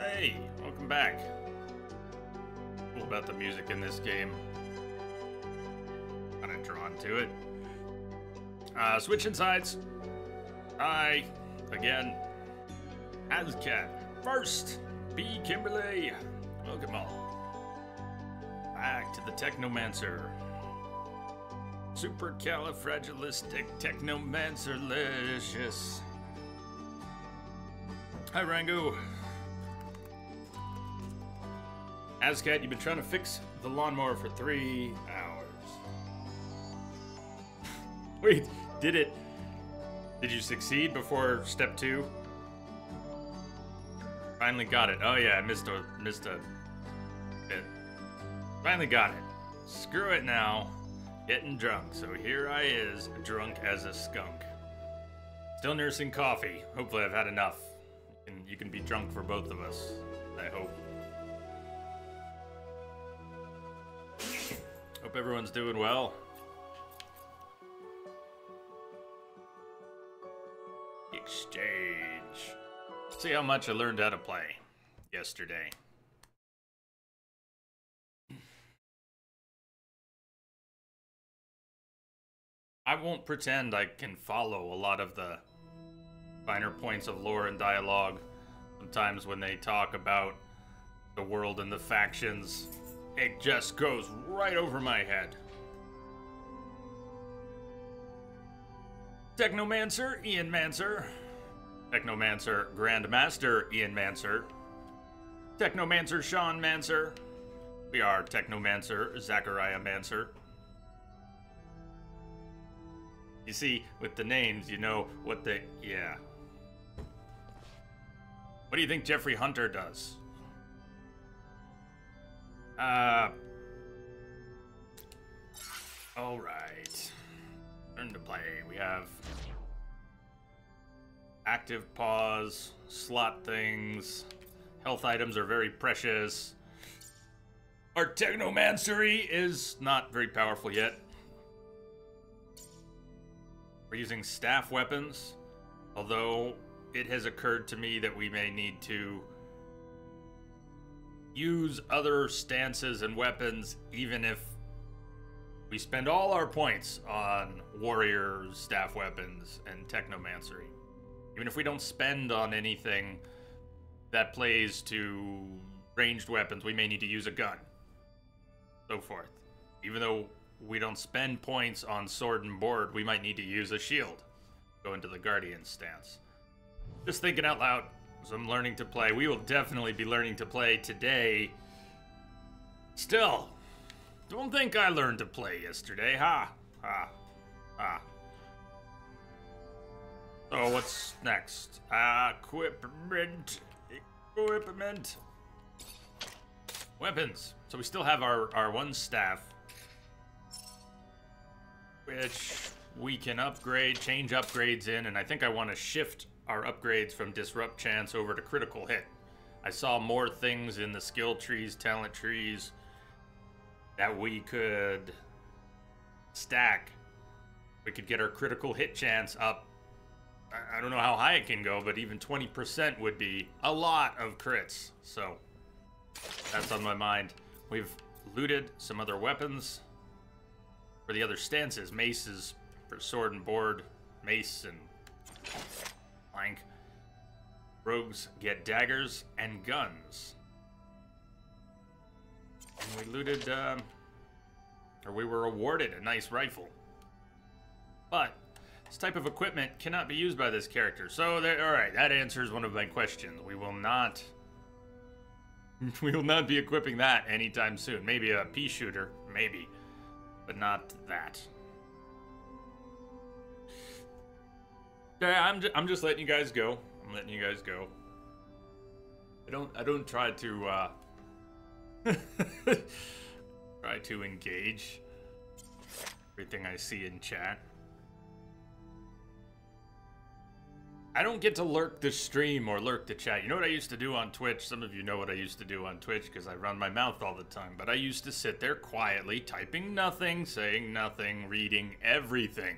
Hey, welcome back. Cool about the music in this game. Kinda drawn to it. Switching sides. Hi, again. Azcat. First, B. Kimberly. Welcome all. Back to the Technomancer. Supercalifragilistic Technomancer-licious. Hi, Rango. Azcat, you've been trying to fix the lawnmower for 3 hours. Wait, did it? Did you succeed before step 2? Finally got it. Oh yeah, I missed a bit. Finally got it. Screw it now. Getting drunk. So here I is, drunk as a skunk. Still nursing coffee. Hopefully I've had enough. You can be drunk for both of us. I hope. Hope everyone's doing well. Exchange. See how much I learned how to play yesterday. I won't pretend I can follow a lot of the finer points of lore and dialogue. Sometimes when they talk about the world and the factions, it just goes right over my head. Technomancer, Ian Mancer. Technomancer, Grandmaster Ian Mancer. Technomancer, Sean Mancer. We are Technomancer, Zachariah Mancer. You see, with the names, you know what they... yeah. What do you think Jeffrey Hunter does? Alright. Turn to play. We have... active pause, slot things, health items are very precious. Our Technomancery is not very powerful yet. We're using staff weapons, although it has occurred to me that we may need to use other stances and weapons even if we spend all our points on warriors, staff weapons, and Technomancery. Even if we don't spend on anything that plays to ranged weapons, we may need to use a gun. So forth. Even though we don't spend points on sword and board, we might need to use a shield. Go into the Guardian stance. Just thinking out loud, as I'm learning to play. We will definitely be learning to play today. Still, don't think I learned to play yesterday. Ha, ha, ha. So what's next? Equipment. Weapons. So we still have our one staff, which we can upgrade, change upgrades in, and I think I want to shift our upgrades from disrupt chance over to critical hit. I saw more things in the skill trees, talent trees, that we could stack. We could get our critical hit chance up. I don't know how high it can go, but even 20% would be a lot of crits. So that's on my mind. We've looted some other weapons for the other stances. Maces for sword and board, mace and flank. Rogues get daggers and guns. And we looted, or we were awarded a nice rifle. But this type of equipment cannot be used by this character. So, alright, that answers one of my questions. We will not be equipping that anytime soon. Maybe a pea shooter, maybe. But not that. Yeah, I'm just letting you guys go. I'm letting you guys go. I don't try to try to engage everything I see in chat. I don't get to lurk the stream or lurk the chat. You know what I used to do on Twitch? Some of you know what I used to do on Twitch because I run my mouth all the time. But I used to sit there quietly, typing nothing, saying nothing, reading everything.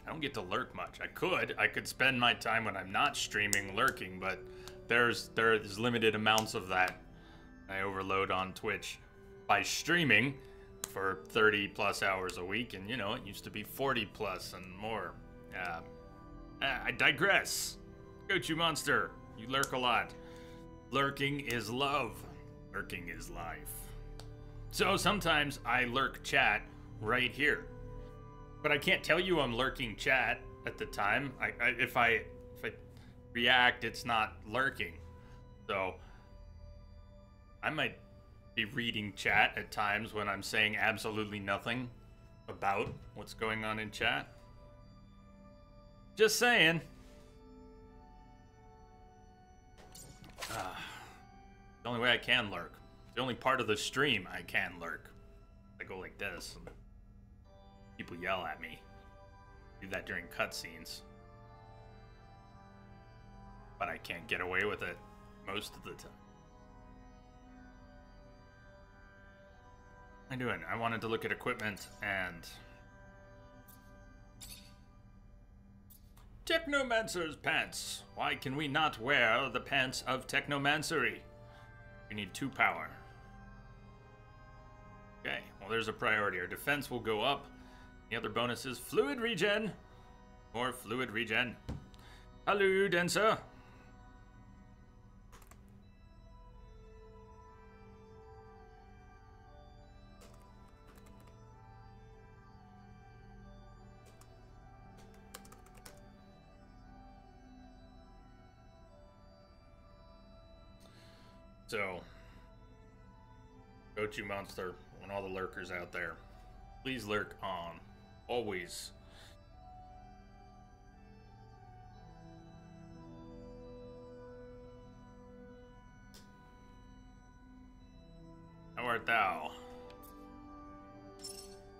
I don't get to lurk much. I could spend my time when I'm not streaming lurking, but there's limited amounts of that. I overload on Twitch by streaming for 30 plus hours a week, and you know, it used to be 40 plus and more. I digress. Technomancer, you lurk a lot. Lurking is love. Lurking is life. So sometimes I lurk chat right here. But I can't tell you I'm lurking chat at the time. If I react, it's not lurking. So I might be reading chat at times when I'm saying absolutely nothing about what's going on in chat. Just saying. The only way I can lurk. The only part of the stream I can lurk. I go like this. And people yell at me. Do that during cutscenes. But I can't get away with it most of the time. What am I doing? I wanted to look at equipment and... Technomancer's pants. Why can we not wear the pants of Technomancery? We need 2 power. Okay, well there's a priority. Our defense will go up. The other bonuses, fluid regen. More fluid regen. Hello, Denser. So, Technomancer and all the lurkers out there, please lurk on. Always. How art thou?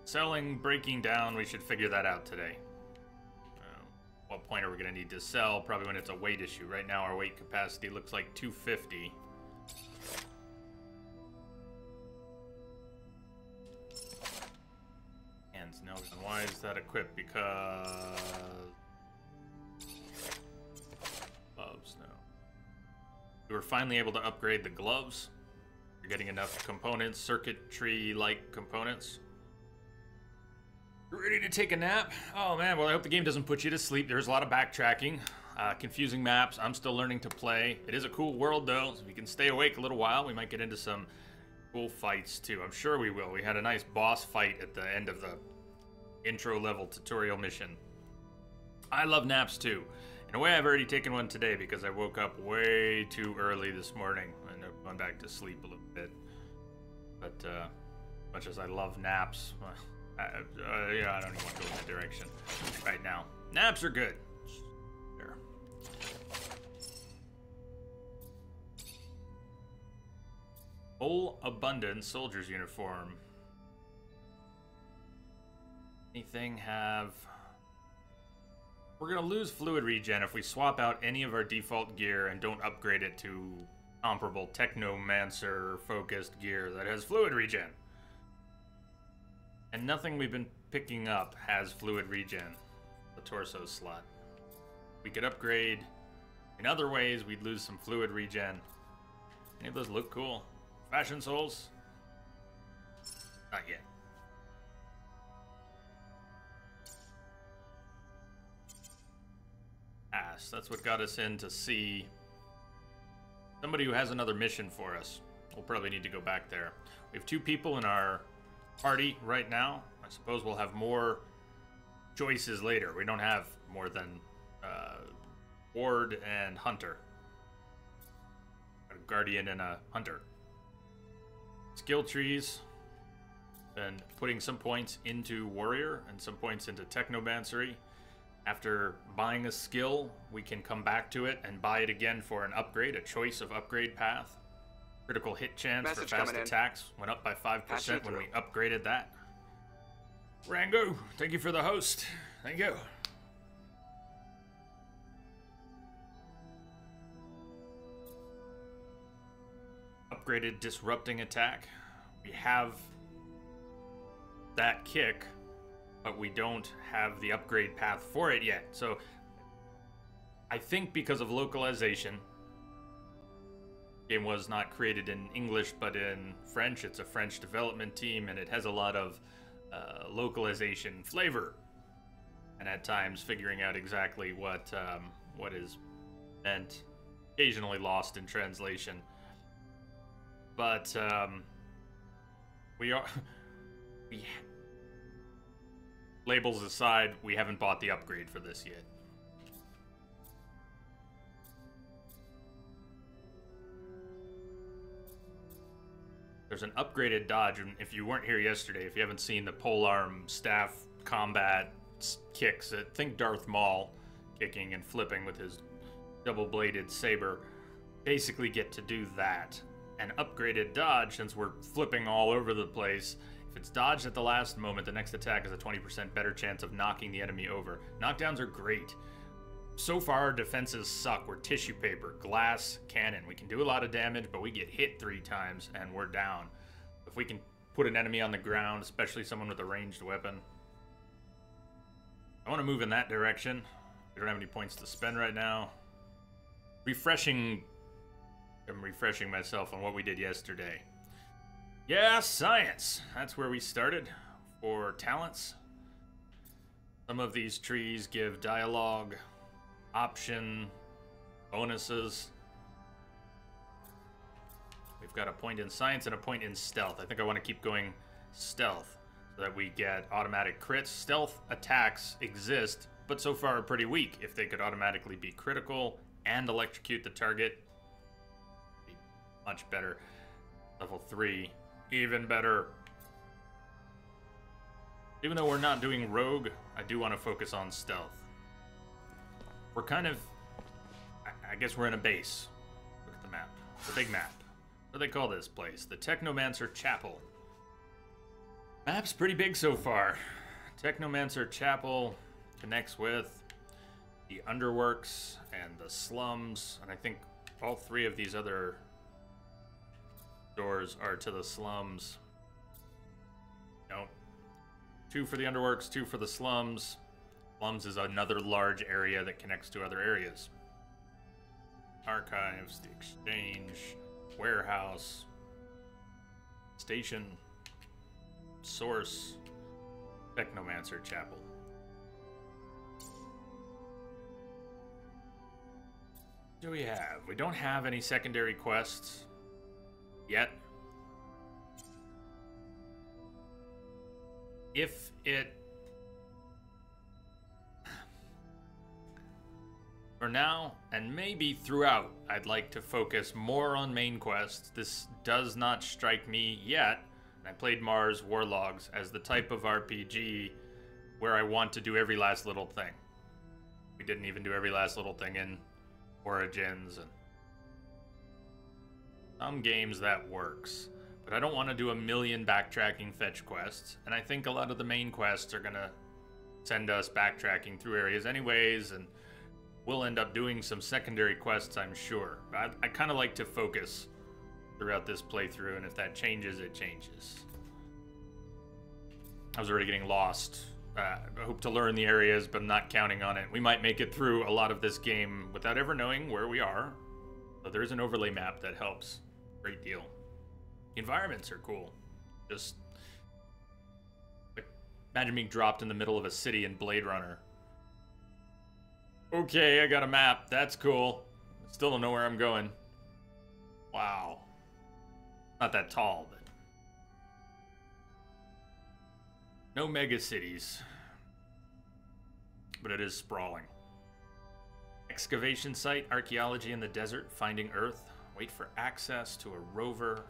Selling, breaking down, we should figure that out today. What point are we going to need to sell? Probably when it's a weight issue. Right now our weight capacity looks like 250. No, why is that equipped? Because gloves, no. We were finally able to upgrade the gloves. We're getting enough components, circuitry-like components. You're ready to take a nap? Oh man, well I hope the game doesn't put you to sleep. There's a lot of backtracking, confusing maps. I'm still learning to play. It is a cool world though, so if we can stay awake a little while, we might get into some cool fights too. I'm sure we will. We had a nice boss fight at the end of the intro level tutorial mission. I love naps too. In a way, I've already taken one today because I woke up way too early this morning and I've gone back to sleep a little bit. But much as I love naps, yeah, I don't even want to go in that direction right now. Naps are good. There. Full abundance soldier's uniform. Anything have... We're gonna lose fluid regen if we swap out any of our default gear and don't upgrade it to comparable Technomancer focused gear that has fluid regen. And nothing we've been picking up has fluid regen. The torso slot. We could upgrade in other ways, we'd lose some fluid regen. Any of those look cool? Fashion souls? Not yet. That's what got us in to see somebody who has another mission for us. We'll probably need to go back there. We have 2 people in our party right now. I suppose we'll have more choices later. We don't have more than Ward and Hunter. A Guardian and a Hunter. Skill trees. Then putting some points into Warrior and some points into Technomancery. After buying a skill, we can come back to it and buy it again for an upgrade, a choice of upgrade path. Critical hit chance for fast attacks went up by 5% when we upgraded that. Rango, thank you for the host. Thank you. Upgraded disrupting attack. We have that kick. but we don't have the upgrade path for it yet. So I think because of localization, the game was not created in English but in French. It's a French development team, and it has a lot of localization flavor, and at times figuring out exactly what is meant, occasionally lost in translation. But labels aside, we haven't bought the upgrade for this yet. There's an upgraded dodge, and if you weren't here yesterday, if you haven't seen the polearm staff combat kicks, think Darth Maul kicking and flipping with his double-bladed saber, basically get to do that. An upgraded dodge, since we're flipping all over the place, if it's dodged at the last moment, the next attack has a 20% better chance of knocking the enemy over. Knockdowns are great. So far, our defenses suck. We're tissue paper, glass, cannon. We can do a lot of damage, but we get hit 3 times and we're down. If we can put an enemy on the ground, especially someone with a ranged weapon. I want to move in that direction. We don't have any points to spend right now. I'm refreshing myself on what we did yesterday. Yeah, science. That's where we started for talents. Some of these trees give dialogue, option, bonuses. We've got a point in science and a point in stealth. I think I want to keep going stealth so that we get automatic crits. Stealth attacks exist, but so far are pretty weak. If they could automatically be critical and electrocute the target, be much better. Level 3, even better. Even though we're not doing rogue, I do want to focus on stealth. We're kind of, I guess we're in a base. Look at the map, the big map. What do they call this place? The Technomancer Chapel. Map's pretty big so far. Technomancer Chapel connects with the underworks and the slums, and I think all 3 of these other doors are to the slums. No. 2 for the underworks, 2 for the slums. Slums is another large area that connects to other areas. Archives, the exchange, warehouse, station, source, Technomancer Chapel. What do we have? We don't have any secondary quests yet. If it... For now, and maybe throughout, I'd like to focus more on main quests. This does not strike me yet. I played Mars Warlogs as the type of RPG where I want to do every last little thing. We didn't even do every last little thing in Origins, and some games that works. But I don't want to do a million backtracking fetch quests, and I think a lot of the main quests are gonna send us backtracking through areas anyways, and we'll end up doing some secondary quests, I'm sure. I kind of like to focus throughout this playthrough, and if that changes, it changes. I was already getting lost. I hope to learn the areas, but I'm not counting on it. We might make it through a lot of this game without ever knowing where we are. But there is an overlay map that helps. Great deal. Environments are cool. Just like, imagine being dropped in the middle of a city in Blade Runner. Okay, I got a map. That's cool. Still don't know where I'm going. Wow. Not that tall, but... No mega cities. But it is sprawling. Excavation site, archaeology in the desert, finding Earth. Wait for access to a rover.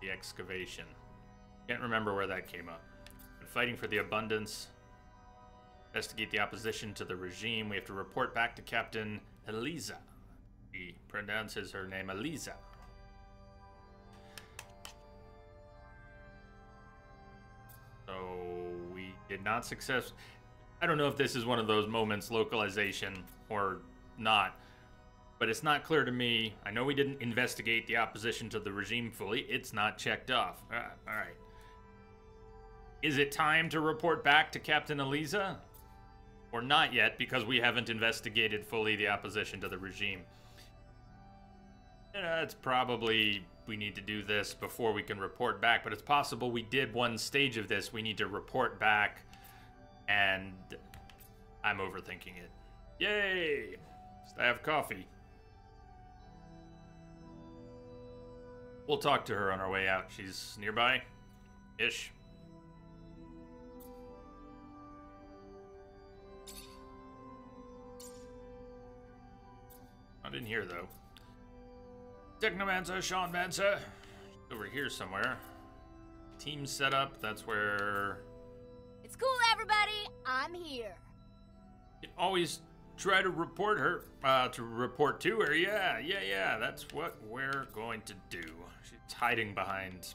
The excavation. Can't remember where that came up. But fighting for the abundance. Investigate the opposition to the regime. We have to report back to Captain Eliza. He pronounces her name Eliza. So we did not success. I don't know if this is one of those moments, localization or not, but it's not clear to me. I know we didn't investigate the opposition to the regime fully. It's not checked off. All right. Is it time to report back to Captain Eliza? Or not yet, because we haven't investigated fully the opposition to the regime? It's probably we need to do this before we can report back, but it's possible we did one stage of this. We need to report back, and I'm overthinking it. Yay! I have coffee. We'll talk to her on our way out. She's nearby? Ish. Not in here, though. Technomancer, Seanmancer. Over here somewhere. Team setup, that's where... It's cool, everybody. I'm here. You always try to report her, to report to her. Yeah, that's what we're going to do. She's hiding behind...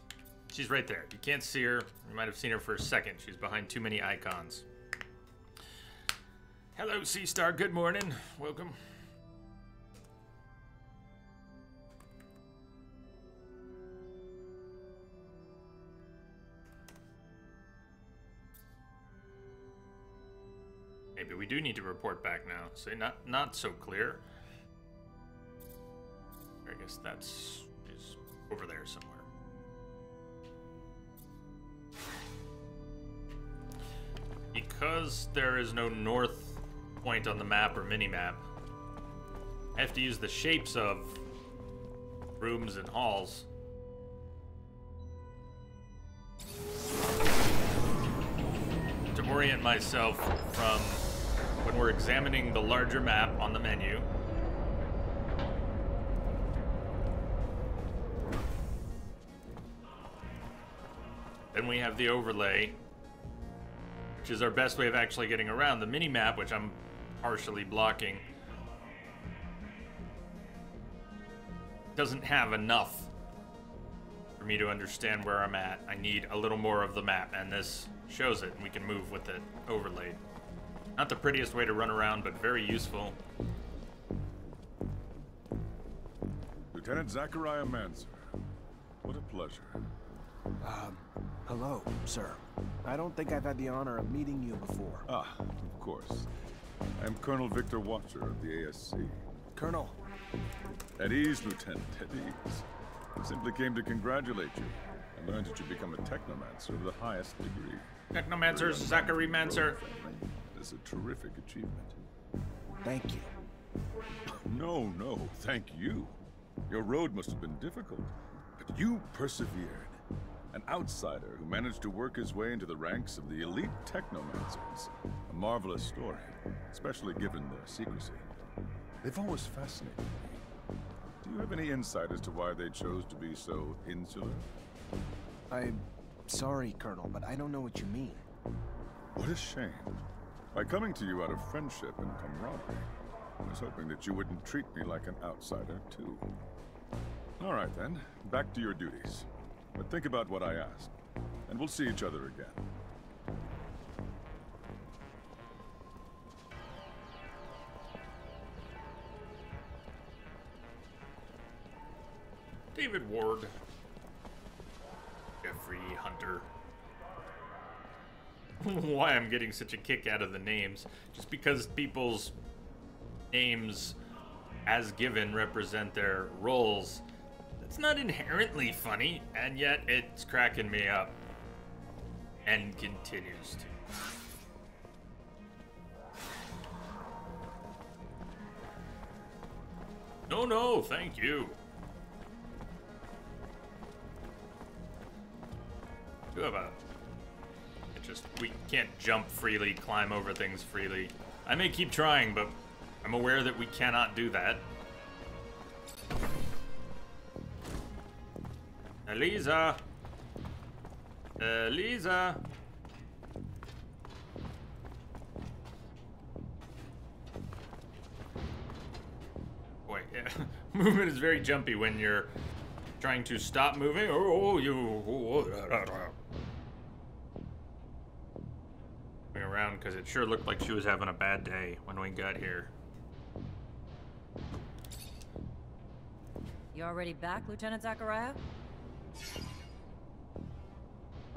She's right there. You can't see her. You might have seen her for a second. She's behind too many icons. Hello, Sea Star. Good morning. Welcome. Maybe we do need to report back now. So not so clear. I guess that's is over there somewhere. Because there is no north point on the map or mini-map, I have to use the shapes of rooms and halls. To orient myself from when we're examining the larger map on the menu. Then we have the overlay, which is our best way of actually getting around. The mini-map, which I'm partially blocking, doesn't have enough for me to understand where I'm at. I need a little more of the map, and this shows it, and we can move with it overlaid. Not the prettiest way to run around, but very useful. Lieutenant Zachariah Mancer. What a pleasure. Hello, sir. I don't think I've had the honor of meeting you before. Ah, of course. I'm Colonel Victor Watcher of the ASC. Colonel. At ease, Lieutenant, at ease. I simply came to congratulate you. I learned that you become a Technomancer of the highest degree. Technomancer, Zachary Mancer. It's a terrific achievement. Thank you. No, thank you. Your road must have been difficult, but you persevered. An outsider who managed to work his way into the ranks of the elite Technomancers. A marvelous story, especially given their secrecy. They've always fascinated me. Do you have any insight as to why they chose to be so insular? I'm sorry, Colonel, but I don't know what you mean. What a shame. By coming to you out of friendship and camaraderie, I was hoping that you wouldn't treat me like an outsider, too. All right, then. Back to your duties. But think about what I asked, and we'll see each other again. David Ward. Jeffrey Hunter. Why I'm getting such a kick out of the names. Just because people's names, as given, represent their roles. It's not inherently funny, and yet it's cracking me up. And continues to. No, thank you. Do have a... we can't jump freely, climb over things freely. I may keep trying, but I'm aware that we cannot do that. Eliza! Eliza! Wait, yeah. Movement is very jumpy when you're trying to stop moving. Around because it sure looked like she was having a bad day when we got here. You already back, Lieutenant Zachariah?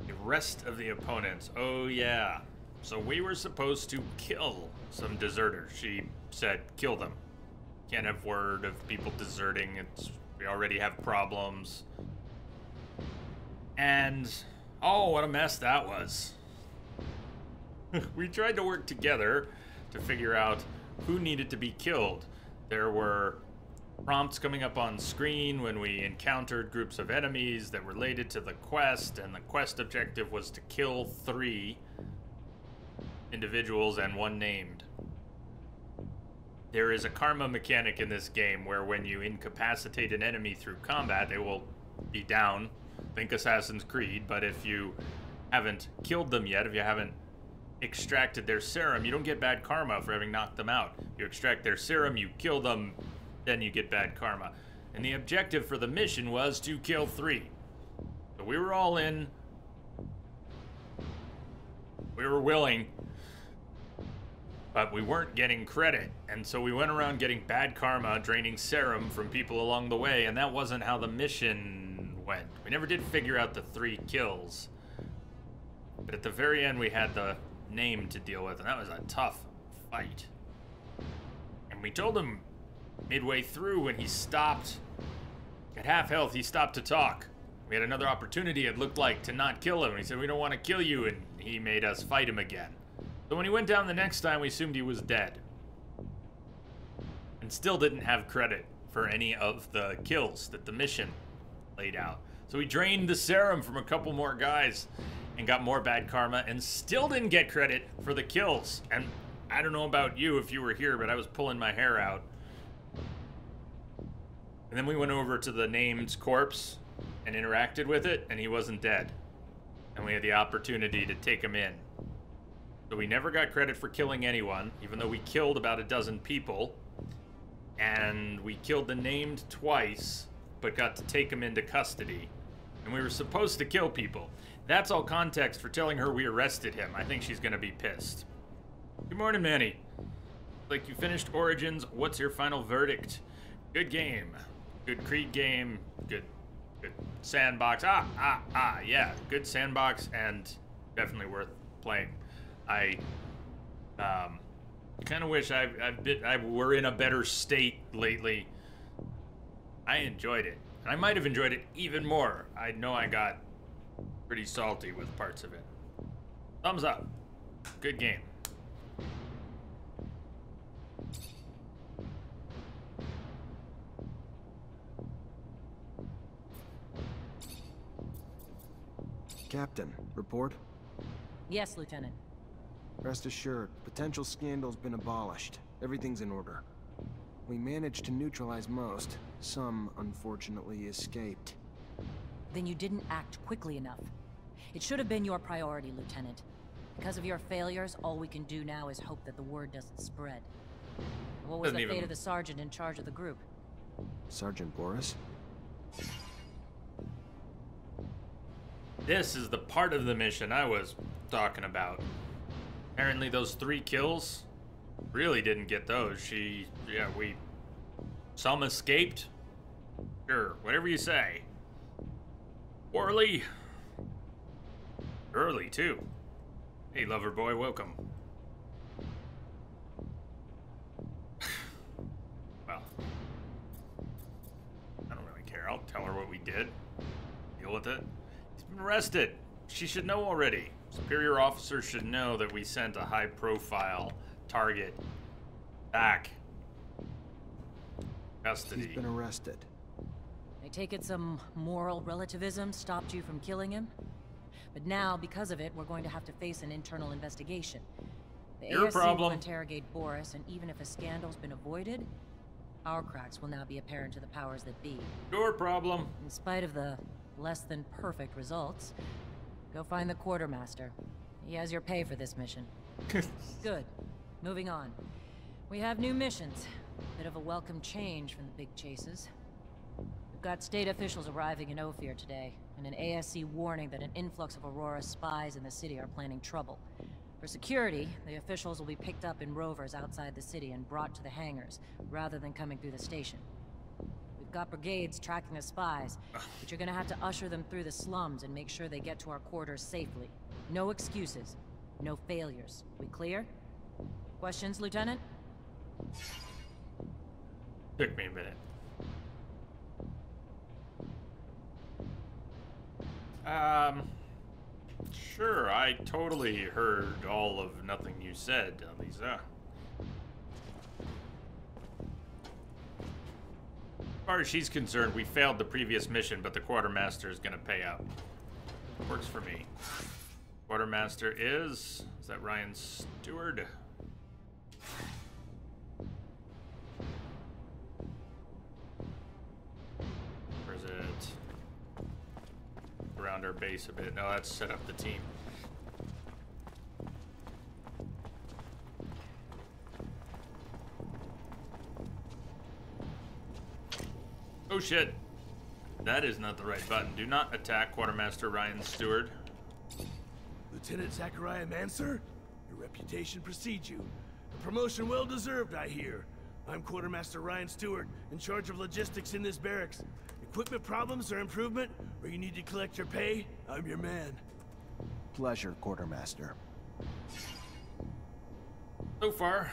The rest of the opponents. Oh, yeah. So we were supposed to kill some deserters. She said, kill them. Can't have word of people deserting. We already have problems. And, oh, what a mess that was. We tried to work together to figure out who needed to be killed. There were prompts coming up on screen when we encountered groups of enemies that related to the quest, and the quest objective was to kill 3 individuals and 1 named. There is a karma mechanic in this game where when you incapacitate an enemy through combat, they will be down. Think Assassin's Creed, but if you haven't killed them yet, if you haven't extracted their serum, you don't get bad karma for having knocked them out. You extract their serum, you kill them, then you get bad karma. And the objective for the mission was to kill 3. So we were all in. We were willing. But we weren't getting credit, and so we went around getting bad karma, draining serum from people along the way, and that wasn't how the mission went. We never did figure out the 3 kills. But at the very end, we had the name to deal with, and that was a tough fight. And we told him midway through when he stopped, at half health, he stopped to talk. We had another opportunity, it looked like, to not kill him. He said, we don't want to kill you, and he made us fight him again. So when he went down the next time, we assumed he was dead. And still didn't have credit for any of the kills that the mission laid out. So we drained the serum from a couple more guys and got more bad karma and still didn't get credit for the kills. And I don't know about you if you were here, but I was pulling my hair out. And then we went over to the named corpse and interacted with it, and he wasn't dead. And we had the opportunity to take him in. So we never got credit for killing anyone, even though we killed about a dozen people. And we killed the named twice, but got to take him into custody. And we were supposed to kill people. That's all context for telling her we arrested him. I think she's gonna be pissed. Good morning, Manny. Like you finished Origins, what's your final verdict? Good game. Good Creed game. Good sandbox. Yeah. Good sandbox and definitely worth playing. I kind of wish I were in a better state lately. I enjoyed it. I might have enjoyed it even more. I know I got pretty salty with parts of it. Thumbs up. Good game. Captain, report? Yes, Lieutenant. Rest assured, potential scandal's been abolished. Everything's in order. We managed to neutralize most. Some, unfortunately, escaped. Then you didn't act quickly enough. It should have been your priority, Lieutenant. Because of your failures, all we can do now is hope that the word doesn't spread. What was the fate of the sergeant in charge of the group? Sergeant Boris? This is the part of the mission I was talking about. Apparently those 3 kills, really didn't get those. Some escaped. Sure, whatever you say. Orly. Early, too. Hey, lover boy, welcome. Well, I don't really care. I'll tell her what we did. Deal with it. He's been arrested. She should know already. Superior officers should know that we sent a high-profile target back. Custody. He's been arrested. I take it some moral relativism stopped you from killing him? But now, because of it, we're going to have to face an internal investigation. The Your ASC problem. will interrogate Boris, and even if a scandal's been avoided, our cracks will now be apparent to the powers that be. Your problem. In spite of the less than perfect results, go find the quartermaster. He has your pay for this mission. Good. Moving on. We have new missions. Bit of a welcome change from the big chases. We've got state officials arriving in Ophir today, and an ASC warning that an influx of Aurora spies in the city are planning trouble. For security, the officials will be picked up in rovers outside the city and brought to the hangars, rather than coming through the station. We've We've got brigades tracking the spies, but you're gonna have to usher them through the slums and make sure they get to our quarters safely. No excuses. No failures. We clear? Questions, Lieutenant? Took me a minute. Sure, I totally heard all of nothing you said, Lisa. As far as she's concerned, we failed the previous mission, but the quartermaster is gonna pay out. Works for me. Quartermaster is that Ryan Stewart? Or is it around our base a bit? No, that's set up the team. Oh shit. That is not the right button. Do not attack Quartermaster Ryan Stewart. Lieutenant Zachariah Mancer, your reputation precedes you. A promotion well deserved, I hear. I'm Quartermaster Ryan Stewart, in charge of logistics in this barracks. Equipment problems or improvement, or you need to collect your pay, I'm your man. Pleasure, Quartermaster. So far.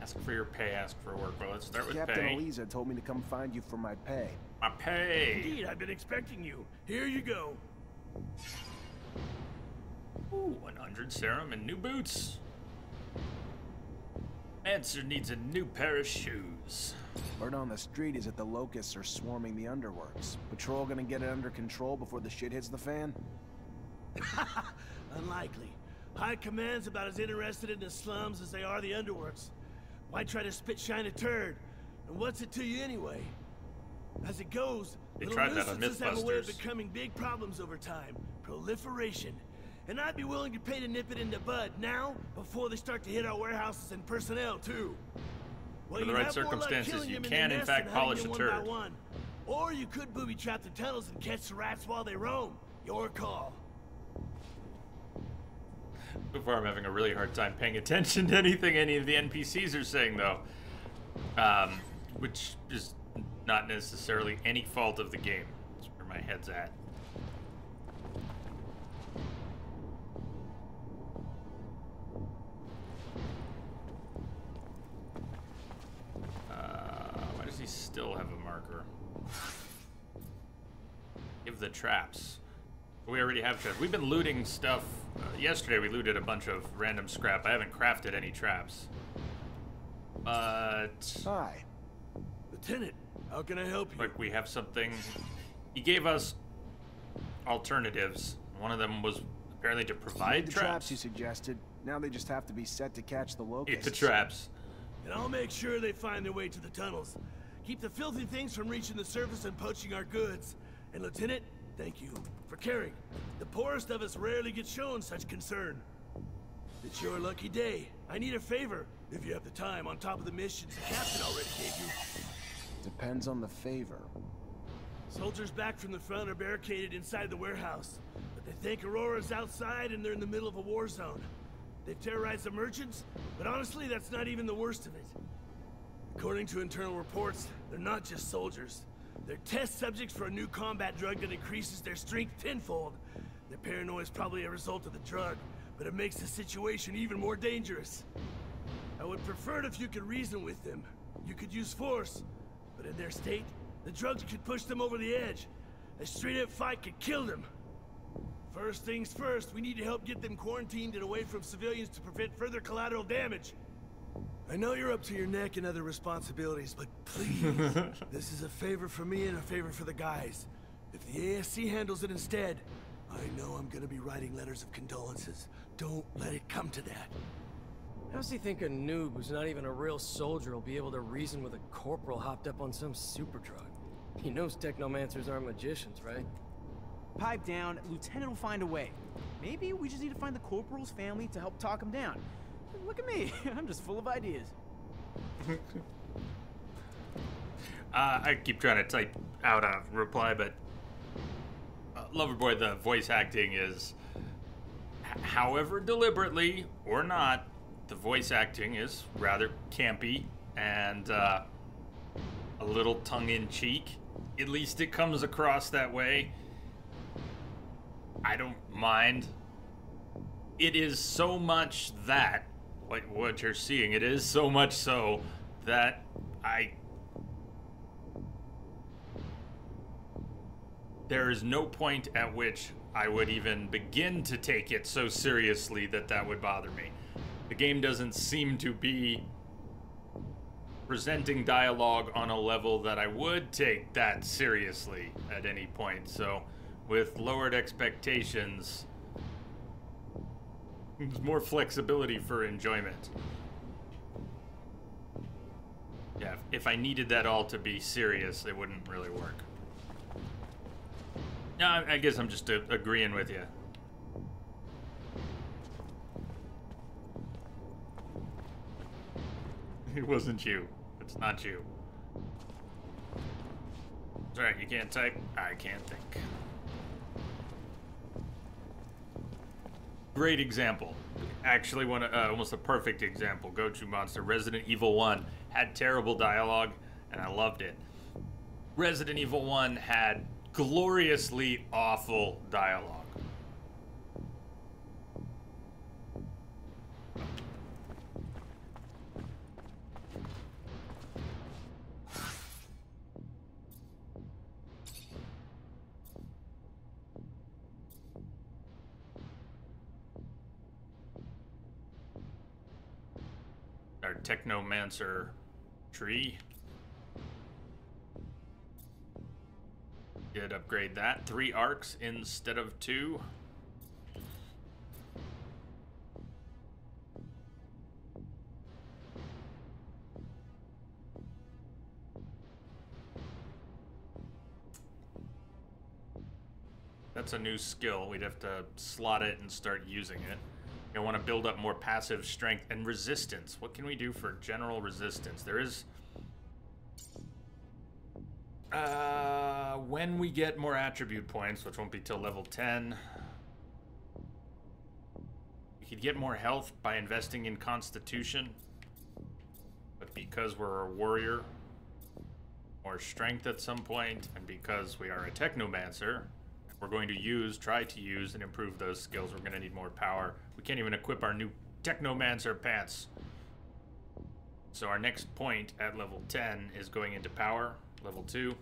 Ask for your pay, ask for work. Well, let's start with Captain pay. Eliza told me to come find you for my pay. My pay! Indeed, I've been expecting you. Here you go. Ooh, 100 serum and new boots. Answer needs a new pair of shoes. Word on the street is that the locusts are swarming the underworks. Patrol gonna get it under control before the shit hits the fan? Unlikely. High Command's about as interested in the slums as they are the underworks. Why try to spit-shine a turd? And what's it to you anyway? As it goes, They little tried that on nuisances have a way of Mythbusters. becoming big problems over time. Proliferation. And I'd be willing to pay to nip it in the bud now, before they start to hit our warehouses and personnel, too. Well, For the you right have more luck circumstances, killing you them can, the in nest fact, than hunting polish them a one turd. by one. Or you could booby-trap the tunnels and catch the rats while they roam. Your call. So far, I'm having a really hard time paying attention to anything any of the NPCs are saying, though. Which is not necessarily any fault of the game. That's where my head's at. Why does he still have a marker? Give the traps. We already have traps. We've been looting stuff. Yesterday we looted a bunch of random scrap. I haven't crafted any traps. But... Hi. Lieutenant, how can I help you? like we have something. He gave us alternatives. One of them was apparently to provide The traps. traps you suggested. Now they just have to be set to catch the locusts. Eat the traps. And I'll make sure they find their way to the tunnels. Keep the filthy things from reaching the surface and poaching our goods. And Lieutenant, thank you for caring. The poorest of us rarely get shown such concern. It's your lucky day. I need a favor, if you have the time, on top of the missions the captain already gave you. Depends on the favor. Soldiers back from the front are barricaded inside the warehouse. But they think Aurora's outside and they're in the middle of a war zone. They've terrorized the merchants, but honestly, that's not even the worst of it. According to internal reports, they're not just soldiers. They're test subjects for a new combat drug that increases their strength tenfold. Their paranoia is probably a result of the drug, but it makes the situation even more dangerous. I would prefer it if you could reason with them. You could use force, but in their state, the drugs could push them over the edge. A straight-up fight could kill them. First things first, we need to help get them quarantined and away from civilians to prevent further collateral damage. I know you're up to your neck in other responsibilities, but please, this is a favor for me and a favor for the guys. If the ASC handles it instead, I know I'm gonna be writing letters of condolences. Don't let it come to that. How's he think a noob who's not even a real soldier will be able to reason with a corporal hopped up on some super drug? He knows Technomancers aren't magicians, right? Pipe down, Lieutenant will find a way. Maybe we just need to find the Corporal's family to help talk him down. Look at me, I'm just full of ideas. I keep trying to type out a reply, but Loverboy, the voice acting is, however deliberately or not, the voice acting is rather campy and a little tongue-in-cheek. At least it comes across that way. I don't mind. It is so much that, like what you're seeing, it is so much so that there is no point at which I would even begin to take it so seriously that that would bother me. The game doesn't seem to be presenting dialogue on a level that I would take that seriously at any point. So with lowered expectations, there's more flexibility for enjoyment. Yeah, if I needed that all to be serious, it wouldn't really work. No, I guess I'm just agreeing with you. It wasn't you. It's not you. It's alright, you can't type? I can't think. Great example. Actually, almost a perfect example. Go-to monster. Resident Evil 1 had terrible dialogue, and I loved it. Resident Evil 1 had gloriously awful dialogue. Our Technomancer tree. Did upgrade that. 3 arcs instead of 2. That's a new skill. We'd have to slot it and start using it. I want to build up more passive strength and resistance. What can we do for general resistance? There is... when we get more attribute points, which won't be till level 10, we could get more health by investing in Constitution. But because we're a warrior, more strength at some point, and because we are a Technomancer, we're going to try to use and improve those skills. We're going to need more power. We can't even equip our new Technomancer pants. So our next point at level 10 is going into power, level 2.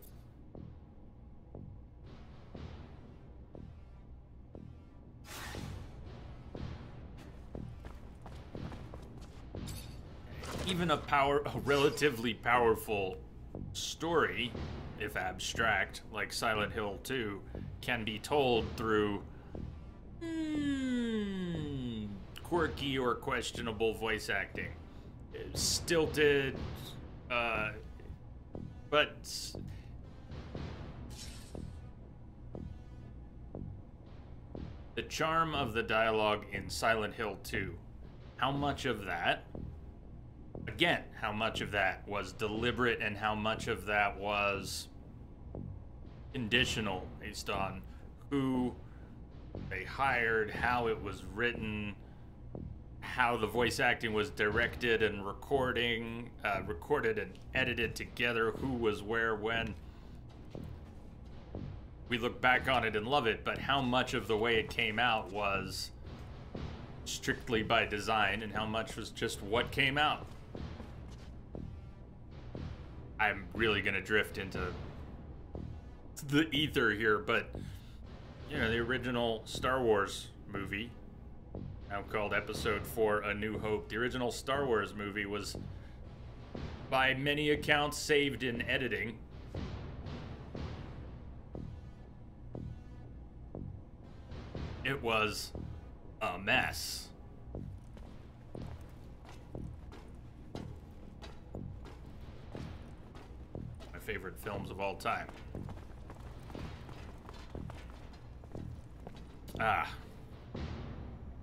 Even a relatively powerful story, if abstract, like Silent Hill 2, can be told through quirky or questionable voice acting. Stilted, but the charm of the dialogue in Silent Hill 2, how much of that, again, how much of that was deliberate and how much of that was conditional based on who they hired, how it was written, how the voice acting was directed and recorded and edited together, who was where, when. We look back on it and love it, but how much of the way it came out was strictly by design and how much was just what came out? I'm really gonna drift into the ether here, but you know, the original Star Wars movie, now called Episode 4, A New Hope. The original Star Wars movie was, by many accounts, saved in editing. It was a mess. My favorite films of all time.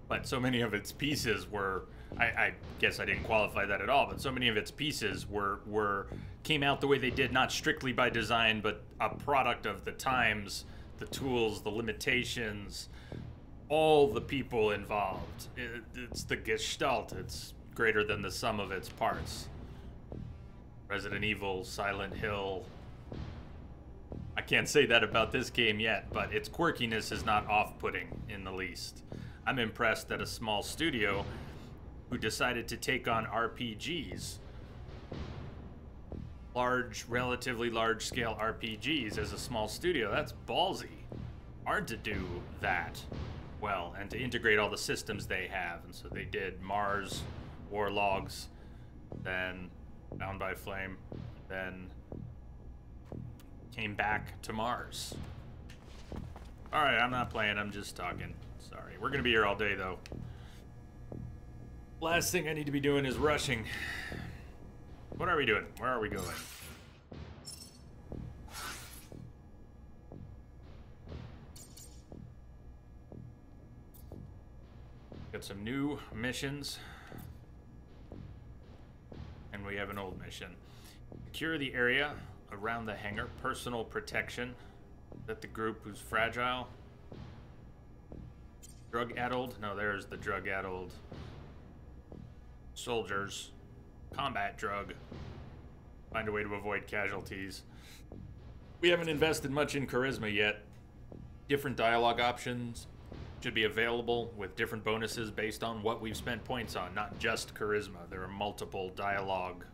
But so many of its pieces were, I guess I didn't qualify that at all, but so many of its pieces came out the way they did, not strictly by design, but a product of the times, the tools, the limitations, all the people involved. It's the gestalt. It's greater than the sum of its parts. Resident Evil, Silent Hill. I can't say that about this game yet, but its quirkiness is not off-putting in the least. I'm impressed that a small studio who decided to take on RPGs, relatively large-scale RPGs as a small studio. That's ballsy. Hard to do that well, and to integrate all the systems they have. And so they did Mars, War Logs, then Bound by Flame, then came back to Mars. Alright, I'm not playing, I'm just talking. Sorry. We're gonna be here all day, though. Last thing I need to be doing is rushing. What are we doing? Where are we going? Got some new missions. And we have an old mission. Secure the area around the hangar. Personal protection. That the group who's fragile. Drug-addled? No, there's the drug-addled soldiers. Combat drug. Find a way to avoid casualties. We haven't invested much in charisma yet. Different dialogue options should be available with different bonuses based on what we've spent points on, not just charisma. There are multiple dialogue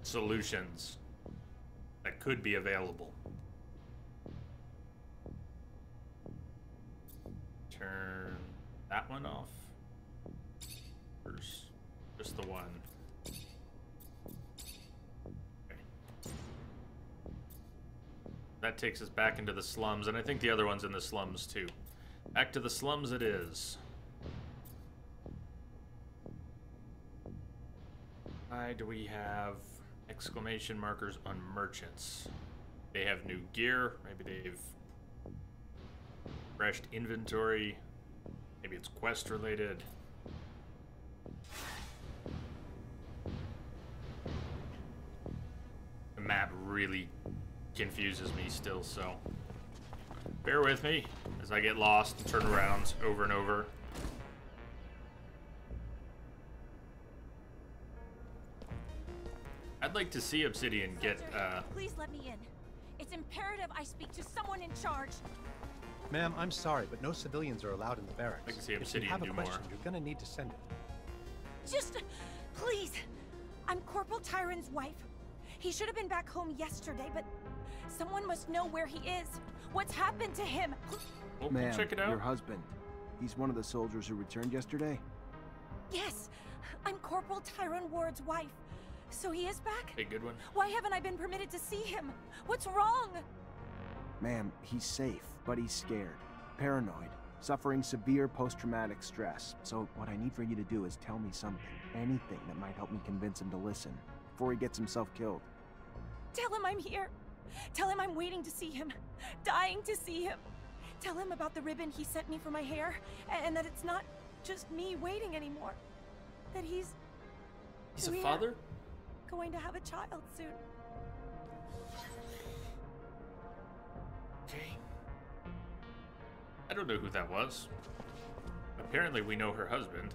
solutions that could be available. Turn that one off. There's just the one. Okay. That takes us back into the slums, and I think the other one's in the slums too. Back to the slums it is. Why do we have exclamation markers on merchants? They have new gear. Maybe they've refreshed inventory. Maybe it's quest related. The map really confuses me still, so bear with me as I get lost and turn around over and over. I'd like to see Obsidian get, Please let me in. It's imperative I speak to someone in charge. Ma'am, I'm sorry, but no civilians are allowed in the barracks. I can see If Obsidian you have a do question, more. you're gonna need to send it. Just, please. I'm Corporal Tyron's wife. He should have been back home yesterday, but someone must know where he is. What's happened to him? Well, Ma'am, check it out. your husband. He's one of the soldiers who returned yesterday? Yes, I'm Corporal Tyron Ward's wife. So he is back? Hey, good one. Why haven't I been permitted to see him? What's wrong? Ma'am, he's safe, but he's scared. Paranoid. Suffering severe post-traumatic stress. So what I need for you to do is tell me something. Anything that might help me convince him to listen. Before he gets himself killed. Tell him I'm here. Tell him I'm waiting to see him. Dying to see him. Tell him about the ribbon he sent me for my hair. And that it's not just me waiting anymore. That he's He's a we're father? going to have a child soon. Okay. I don't know who that was. Apparently we know her husband.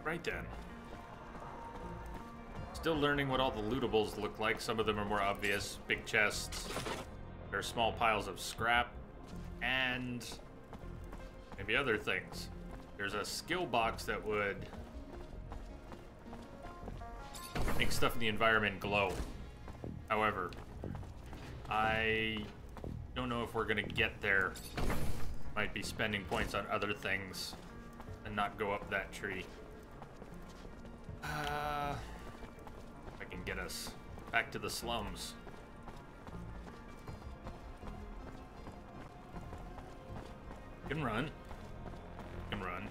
Right then. Still learning what all the lootables look like. Some of them are more obvious. Big chests. There are small piles of scrap. And maybe other things. There's a skill box that would make stuff in the environment glow. However, I don't know if we're gonna get there. Might be spending points on other things and not go up that tree. If I can get us back to the slums. Can run. Can run.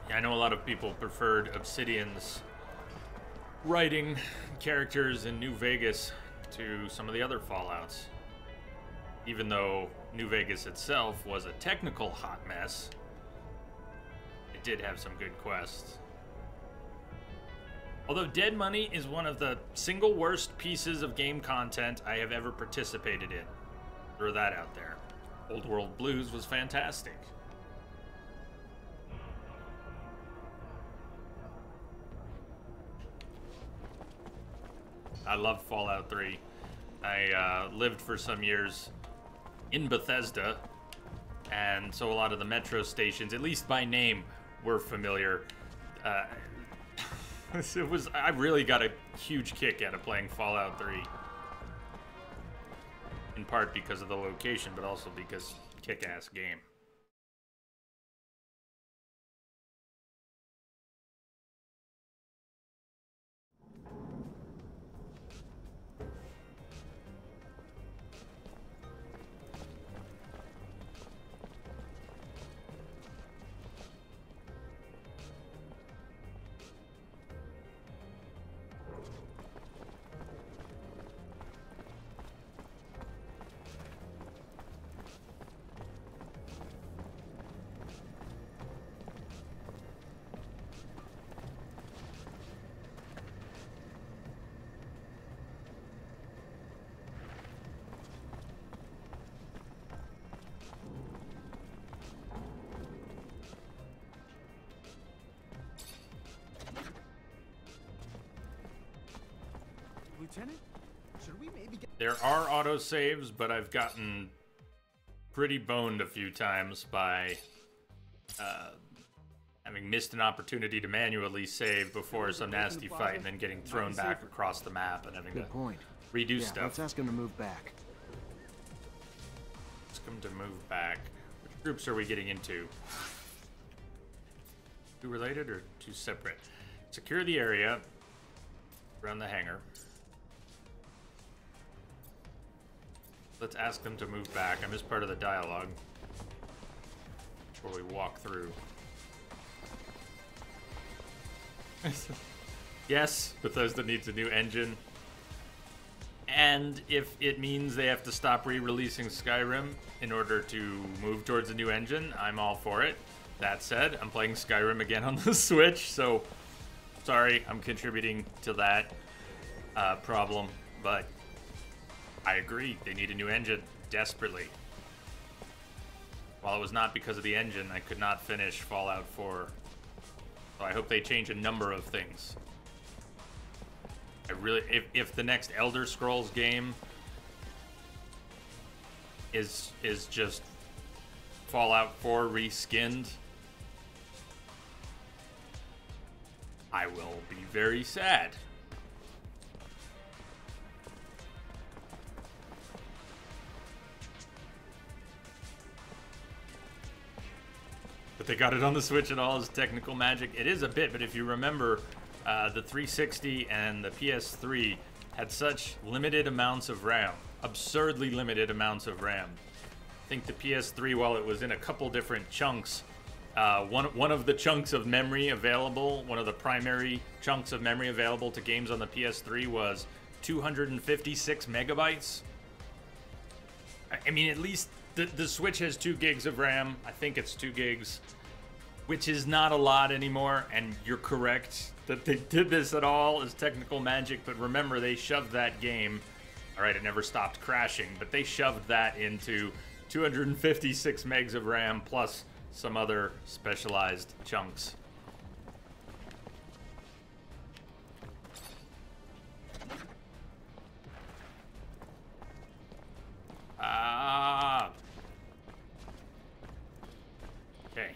Yeah, I know a lot of people preferred Obsidian's writing characters in New Vegas to some of the other Fallouts. Even though New Vegas itself was a technical hot mess, it did have some good quests. Although Dead Money is one of the single worst pieces of game content I have ever participated in. Throw that out there. Old World Blues was fantastic. I love Fallout 3. I lived for some years in Bethesda, and so a lot of the metro stations, at least by name, were familiar. I really got a huge kick out of playing Fallout 3. In part because of the location, but also because kick-ass game. Lieutenant, should we maybe get... There are autosaves, but I've gotten pretty boned a few times by having missed an opportunity to manually save before some nasty fight and then getting thrown back across the map and having to redo stuff. Let's ask him to move back. Ask him to move back. Which groups are we getting into? Two related or two separate? Secure the area around the hangar. Let's ask them to move back. I missed part of the dialogue before we walk through. Yes, Bethesda needs a new engine. And if it means they have to stop re-releasing Skyrim in order to move towards a new engine, I'm all for it. That said, I'm playing Skyrim again on the Switch, so sorry, I'm contributing to that problem, but I agree, they need a new engine desperately. While it was not because of the engine, I could not finish Fallout 4. So I hope they change a number of things. I really, if the next Elder Scrolls game is just Fallout 4 reskinned, I will be very sad. But they got it on the Switch and all is technical magic. It is a bit, but if you remember, the 360 and the PS3 had such limited amounts of RAM, absurdly limited amounts of RAM. I think the PS3, while it was in a couple different chunks, one of the chunks of memory available, one of the primary chunks of memory available to games on the PS3 was 256 megabytes. I mean, at least the Switch has 2 gigs of RAM. I think it's 2 gigs, which is not a lot anymore. And you're correct that they did this at all as technical magic. But remember, they shoved that game. All right, it never stopped crashing, but they shoved that into 256 megs of RAM plus some other specialized chunks. Okay.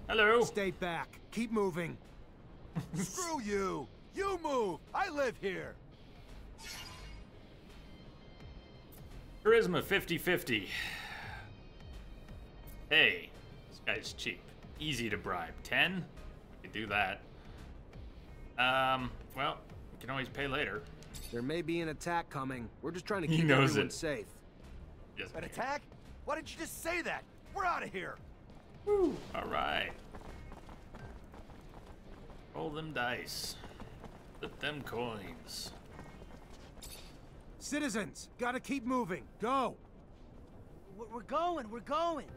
Hello. Stay back. Keep moving. Screw you. You move. I live here. Charisma 50-50. Hey, this guy's cheap. Easy to bribe. 10? We could do that. Well, we can always pay later. There may be an attack coming. We're just trying to keep knows everyone it. safe. Yes, An attack? Why didn't you just say that? We're out of here. Woo. All right. Roll them dice. Flip them coins. Citizens, gotta keep moving. Go. We're going, we're going.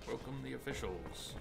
Welcome the officials.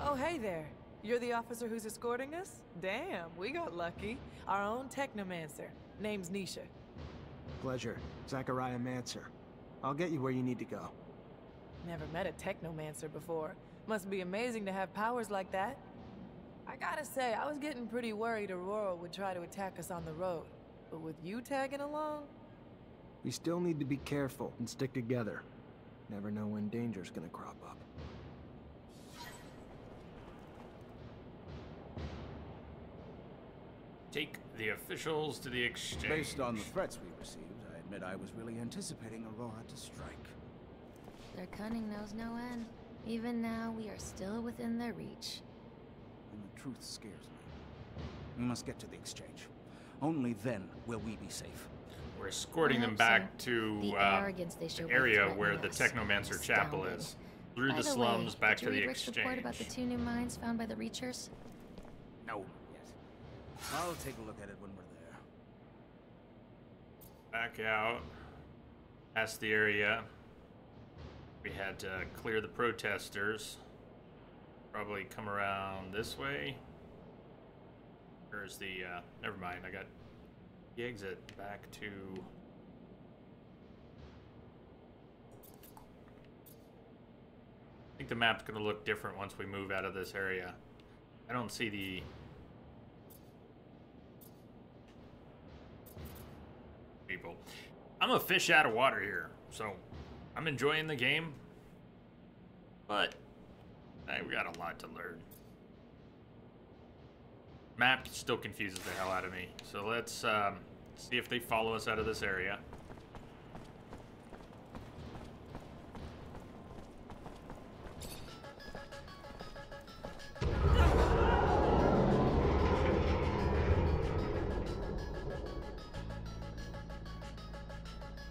Oh, hey there. You're the officer who's escorting us? Damn, we got lucky. Our own Technomancer. Name's Nisha. Pleasure. Zachariah Mancer. I'll get you where you need to go. Never met a Technomancer before. Must be amazing to have powers like that. I gotta say, I was getting pretty worried Aurora would try to attack us on the road. But with you tagging along... We still need to be careful and stick together. Never know when danger's gonna crop up. Take the officials to the exchange. Based on the threats we received, I admit I was really anticipating Aurora to strike. Their cunning knows no end. Even now, we are still within their reach. And the truth scares me. We must get to the exchange. Only then will we be safe. We're escorting them back to the arrogance they show the area by where the Technomancer chapel is. Through the slums, back to the Did you read Rick's report exchange. about the 2 new mines found by the Reachers? No, not yet. I'll take a look at it when we're there. Back out. Past the area. We had to clear the protesters. Probably come around this way. There's the, never mind, I got the exit back to... I think the map's gonna look different once we move out of this area. I don't see the... people. I'm a fish out of water here, so I'm enjoying the game, but we got a lot to learn. Map still confuses the hell out of me, so let's see if they follow us out of this area.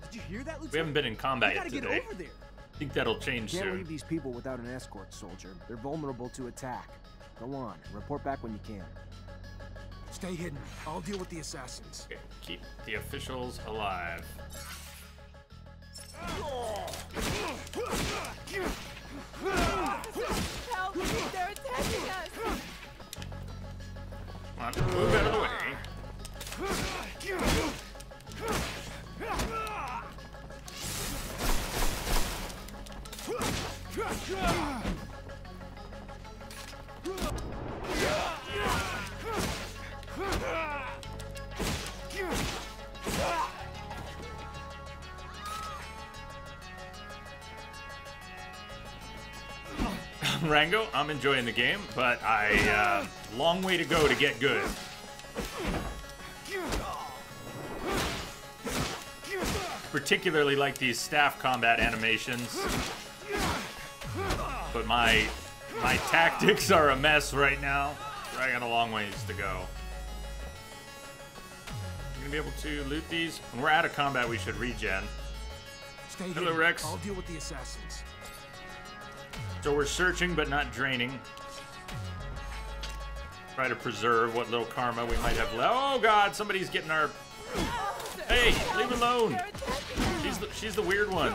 Did you hear that, Lieutenant? We haven't been in combat yet gotta today. get over there. I think that'll change Can't soon. leave these people without an escort, soldier. They're vulnerable to attack. Go on, report back when you can. Stay hidden. I'll deal with the assassins. Okay, keep the officials alive. Help! They're attacking us! Come on, move out of the way. Rango, I'm enjoying the game, but long way to go to get good. Particularly like these staff combat animations, but my tactics are a mess right now. I got a long ways to go. You gonna be able to loot these? When we're out of combat, we should regen. Stay Hello, hidden. Rex. I'll deal with the assassins. So we're searching but not draining. Try to preserve what little karma we might have left. Oh god, somebody's getting our... Hey, leave her alone. She's the weird one.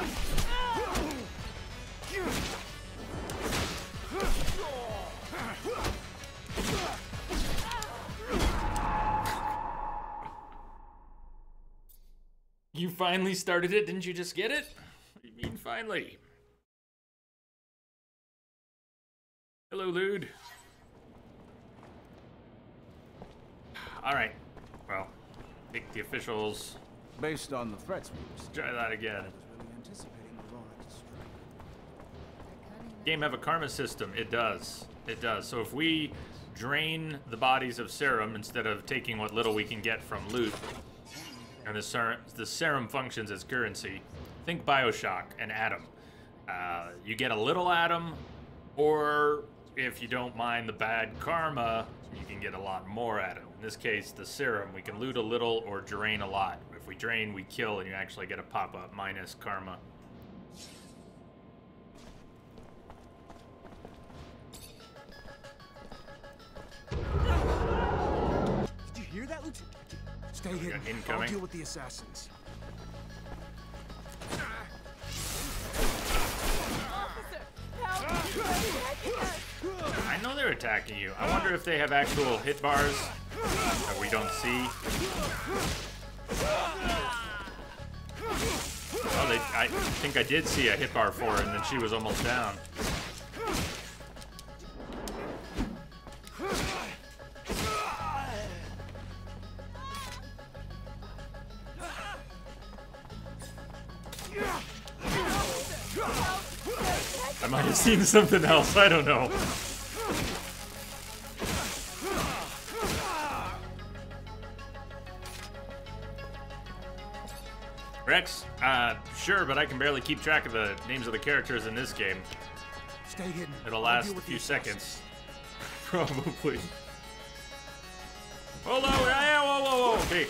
You finally started it, didn't you just get it? What do you mean finally? Hello, Lude. Alright. Well, I think the officials... Based on the threats we received, try that again. I was really anticipating Aurora to strike. Game have a karma system. It does. It does. So if we drain the bodies of serum instead of taking what little we can get from loot. And the serum functions as currency. Think Bioshock and Atom. You get a little Atom, or if you don't mind the bad karma, you can get a lot more Atom. In this case, the serum, we can loot a little or drain a lot. If we drain, we kill, and you actually get a pop-up minus karma. Did you hear that, Lieutenant? Stay hidden. Incoming. I'll deal with the assassins. Officer, help! I know they're attacking you. I wonder if they have actual hit bars that we don't see. Oh, I think I did see a hit bar for her, and then she was almost down. I might have seen something else, I don't know. Rex? Sure, but I can barely keep track of the names of the characters in this game. Stay hidden. It'll last a few seconds. Probably. Hold on, yeah, whoa, whoa, whoa, okay.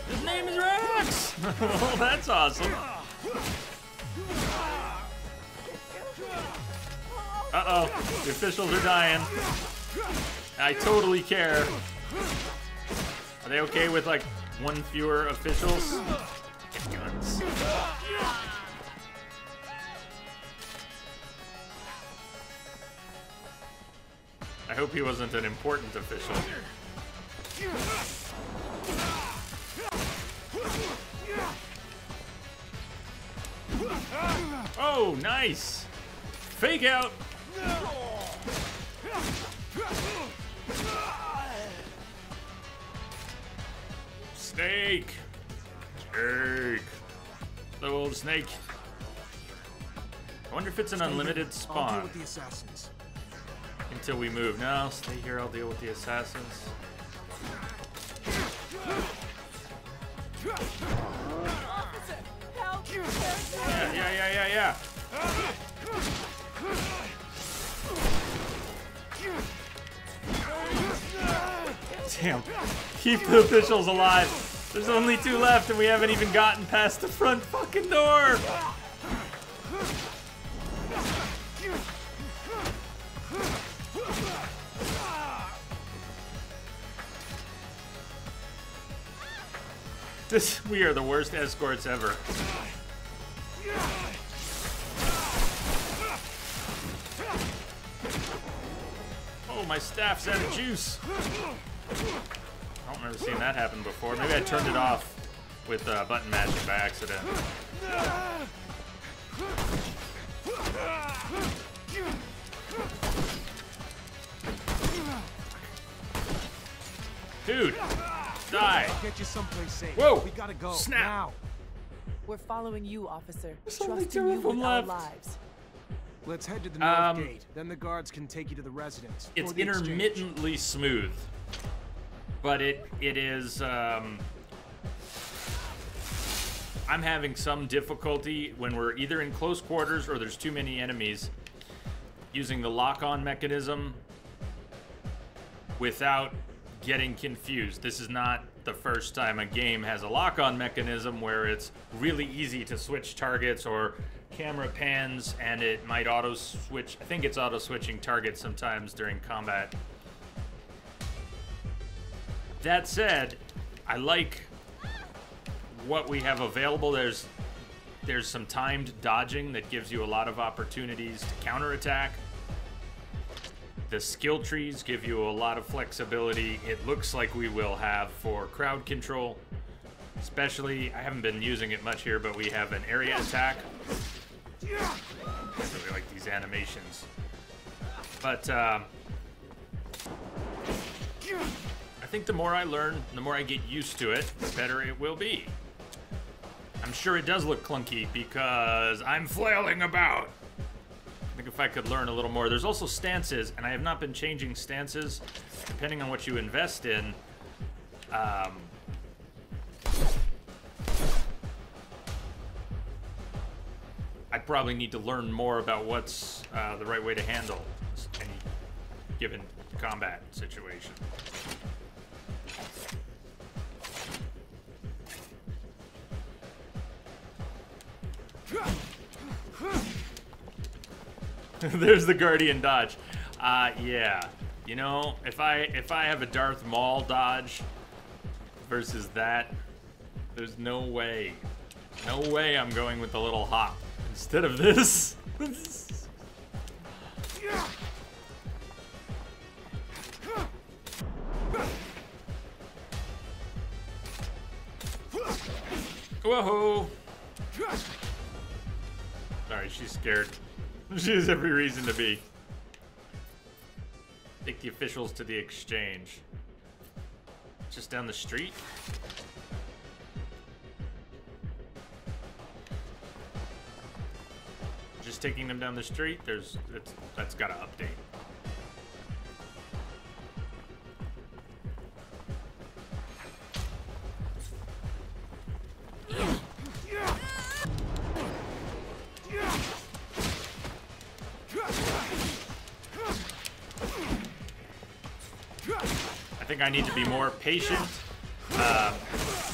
His name is Rex! Well, that's awesome. Uh-oh, the officials are dying. I totally care. Are they okay with, like, one fewer officials? Guns. I hope he wasn't an important official. Oh, nice! Fake out! Snake! Snake! The old snake. I wonder if it's an unlimited I'll spawn. deal with the assassins. Until we move. No, stay here, I'll deal with the assassins. Officer, help! Yeah. Damn. Keep the officials alive. There's only 2 left and we haven't even gotten past the front fucking door. We are the worst escorts ever. Oh, my staff's out of juice. I don't remember seeing that happen before. Maybe I turned it off with button mashing by accident. Dude, die. I'll get you someplace safe. Whoa, we gotta go. snap. Now. We're following you, officer. There's only Trusting 2 you of them with our left. lives. Let's head to the north gate. Then the guards can take you to the residence. It's or the exchange. intermittently smooth, but it is. I'm having some difficulty when we're either in close quarters or there's too many enemies using the lock-on mechanism without getting confused. This is not the first time a game has a lock-on mechanism where it's really easy to switch targets or camera pans and it might auto-switch. I think it's auto-switching targets sometimes during combat. That said, I like what we have available. There's some timed dodging that gives you a lot of opportunities to counterattack. The skill trees give you a lot of flexibility. It looks like we will have for crowd control. Especially, I haven't been using it much here, but we have an area attack. I really like these animations. But I think the more I learn, the more I get used to it, the better it will be. I'm sure it does look clunky because I'm flailing about. I think if I could learn a little more. There's also stances, and I have not been changing stances depending on what you invest in. I probably need to learn more about what's the right way to handle any given combat situation. There's the Guardian dodge. Yeah. You know, if I have a Darth Maul dodge versus that, there's no way. No way I'm going with the little hop instead of this. Whoa! Sorry, she's scared. She has every reason to be. Take the officials to the exchange. Just down the street. Just taking them down the street. That's gotta update. I think I need to be more patient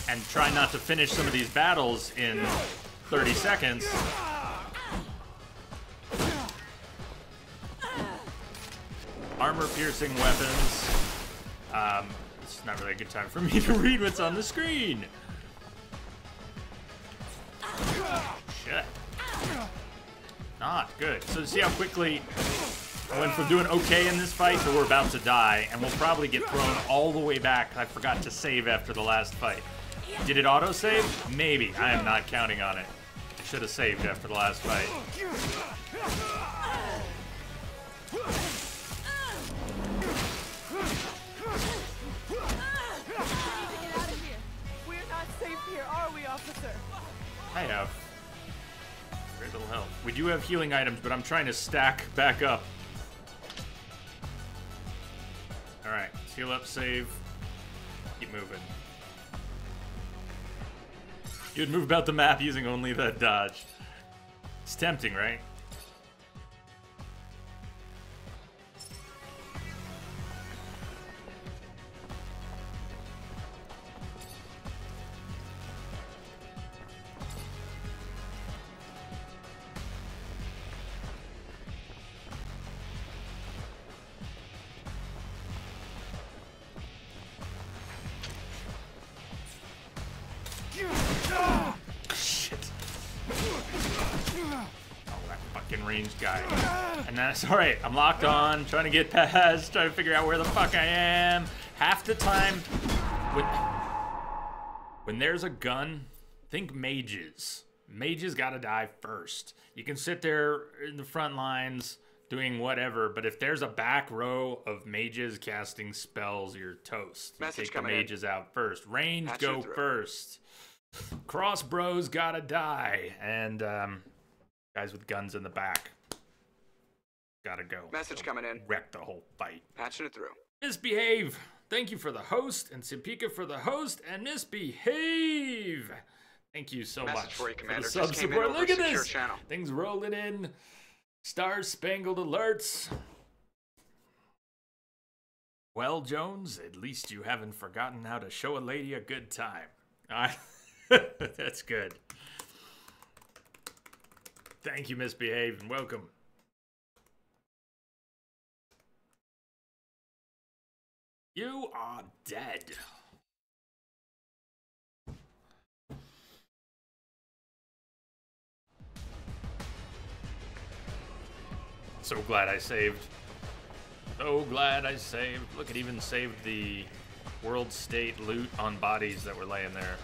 and try not to finish some of these battles in 30 seconds. Armor-piercing weapons. It's not really a good time for me to read what's on the screen. Shit. Not good. So see how quickly I went from doing okay in this fight to we're about to die, and we'll probably get thrown all the way back. I forgot to save after the last fight. Did it auto-save? Maybe. I am not counting on it. I should have saved after the last fight. We're not safe here, are we, officer? I have very little health. We do have healing items, but I'm trying to stack back up. Alright, let's heal up, save. Keep moving. You would move about the map using only that dodge. It's tempting, right? Ranged guy. And that's alright. I'm locked on, trying to get past, trying to figure out where the fuck I am. Half the time, when there's a gun, think mages. Mages gotta die first. You can sit there in the front lines doing whatever, but if there's a back row of mages casting spells, you're toast. You take the mages out first. Ranged go first. Cross bros gotta die. And, guys with guns in the back gotta go. Message coming in. Wreck the whole fight. Patching it through. Misbehave. Thank you for the host, and Simpika for the host, and Misbehave. Thank you so much for you, Commander. the sub support. Look at this. Channel. Things rolling in. Star-spangled alerts. Well, Jones, at least you haven't forgotten how to show a lady a good time. That's good. Thank you, Misbehave, and welcome. You are dead. So glad I saved. So glad I saved. Look, it even saved the world state loot on bodies that were laying there.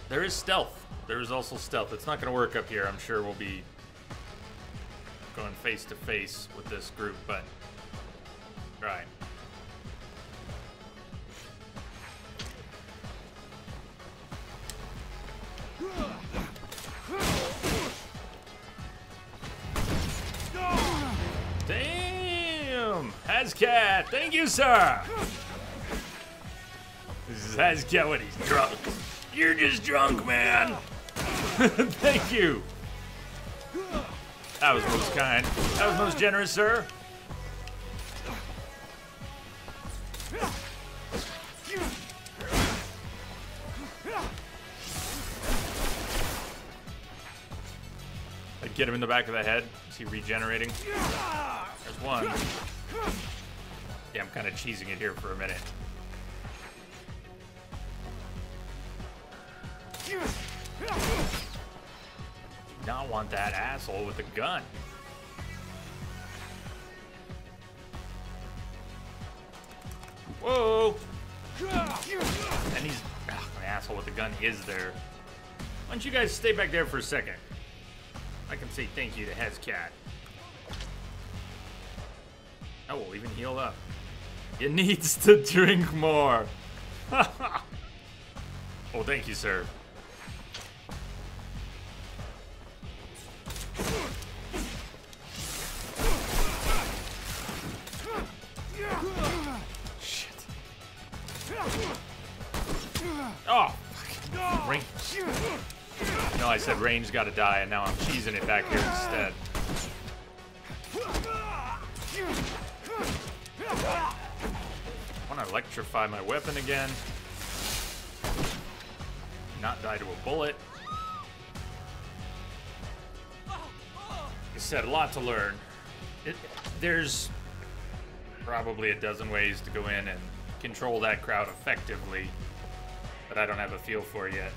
There is stealth. There is also stealth. It's not going to work up here. I'm sure we'll be going face to face with this group, but right. Damn! Hazcat, thank you, sir! This is Hazcat when he's drunk. You're just drunk, man! Thank you! That was most kind. That was most generous, sir. I'd get him in the back of the head. Is he regenerating? There's one. Yeah, I'm kind of cheesing it here for a minute. Do not want that asshole with the gun. Whoa! And he's... my asshole with the gun is there. Why don't you guys stay back there for a second? I can say thank you to Hazcat. Oh, we'll even heal up. It needs to drink more. Oh, thank you, sir. Shit. Oh, range. No, I said range gotta die, and now I'm cheesing it back here instead. I want to electrify my weapon again. Not die to a bullet. Like I said, a lot to learn. There's probably a dozen ways to go in and control that crowd effectively, but I don't have a feel for it yet.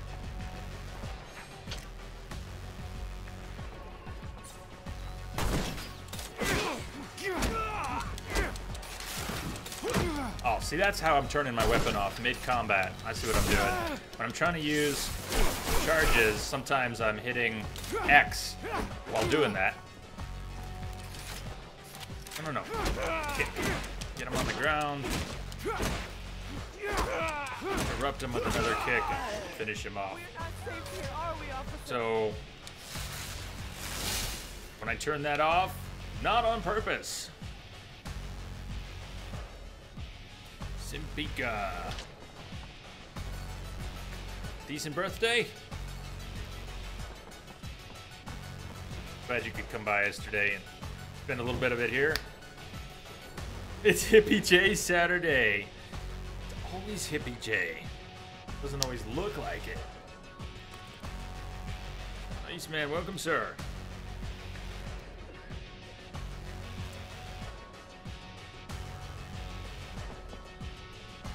Oh, see, that's how I'm turning my weapon off mid-combat. I see what I'm doing. When I'm trying to use charges, sometimes I'm hitting X while doing that. No, no, no. Get him on the ground. Interrupt him with another kick and finish him off. So, when I turn that off, not on purpose. Simpika. Decent birthday. Glad you could come by yesterday and spend a little bit of it here. It's Hippie J Saturday. It's always Hippie J. Doesn't always look like it. Nice man, welcome, sir.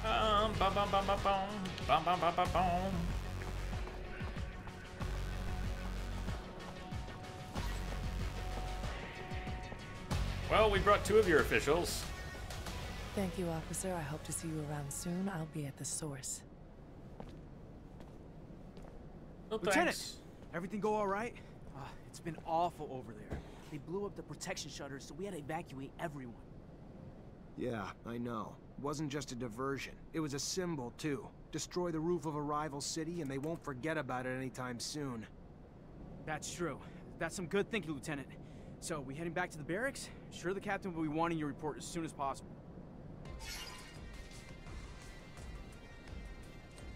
Bum, bum, bum, bum, bum, bum, bum, bum, bum, bum. Well, we brought two of your officials. Thank you, officer. I hope to see you around soon. I'll be at the source. Oh, Lieutenant, thanks. everything go all right? It's been awful over there. They blew up the protection shutters, so we had to evacuate everyone. Yeah, I know. It wasn't just a diversion. It was a symbol, too. Destroy the roof of a rival city, and they won't forget about it anytime soon. That's true. That's some good thinking, Lieutenant. So, we heading back to the barracks? Sure, the captain will be wanting your report as soon as possible.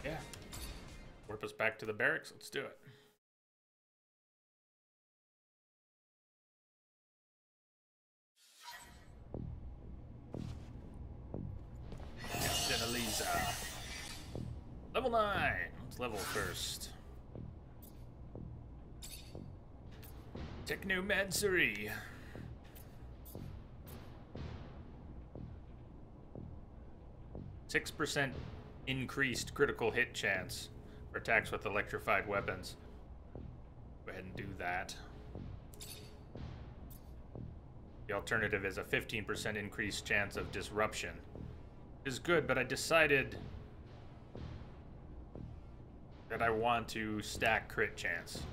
Yeah. Warp us back to the barracks. Let's do it. Elisa. Level 9. Let's level first. Technomancer. 6% increased critical hit chance for attacks with electrified weapons. Go ahead and do that. The alternative is a 15% increased chance of disruption. Is good, but I decided that I want to stack crit chance.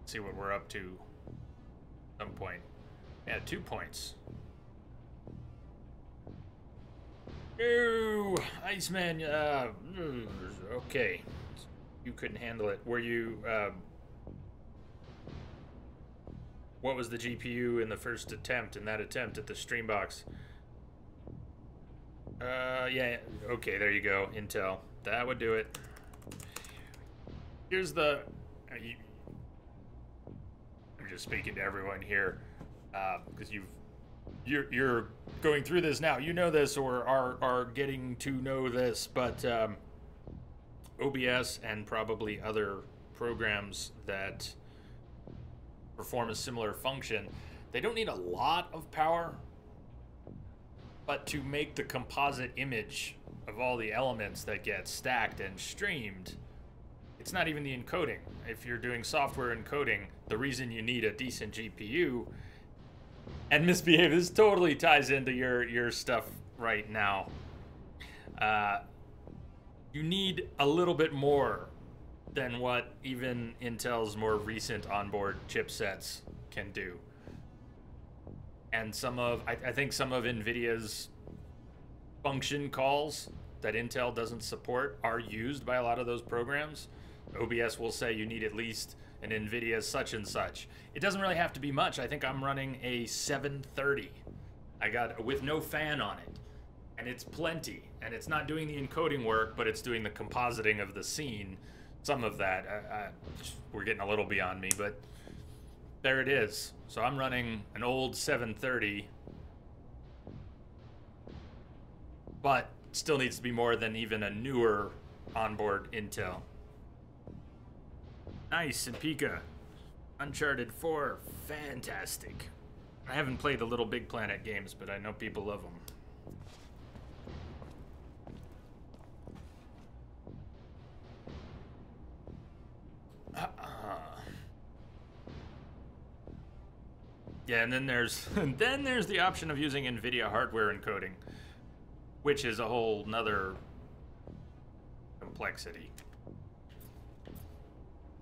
See what we're up to at some point. Yeah, 2 points. No, Iceman. Okay, you couldn't handle it. Were you? What was the GPU in the first attempt? In that attempt at the Streambox? Yeah. Okay, there you go. Intel. That would do it. Here's the. I'm just speaking to everyone here, because you're going through this now. You know this, or are getting to know this, but OBS and probably other programs that perform a similar function, they don't need a lot of power, but to make the composite image of all the elements that get stacked and streamed, it's not even the encoding. If you're doing software encoding, the reason you need a decent GPU, and Misbehave, this totally ties into your stuff right now. You need a little bit more than what even Intel's more recent onboard chipsets can do. And I think some of NVIDIA's function calls that Intel doesn't support are used by a lot of those programs. OBS will say you need at least an NVIDIA such and such. It doesn't really have to be much. I think I'm running a 730. I got with no fan on it, and it's plenty. And it's not doing the encoding work, but it's doing the compositing of the scene. Some of that, we're getting a little beyond me, but there it is. So I'm running an old 730, but still needs to be more than even a newer onboard Intel. Nice, and Pika. Uncharted 4, fantastic. I haven't played the Little Big Planet games, but I know people love them. Yeah, and then there's the option of using NVIDIA hardware encoding, which is a whole nother complexity.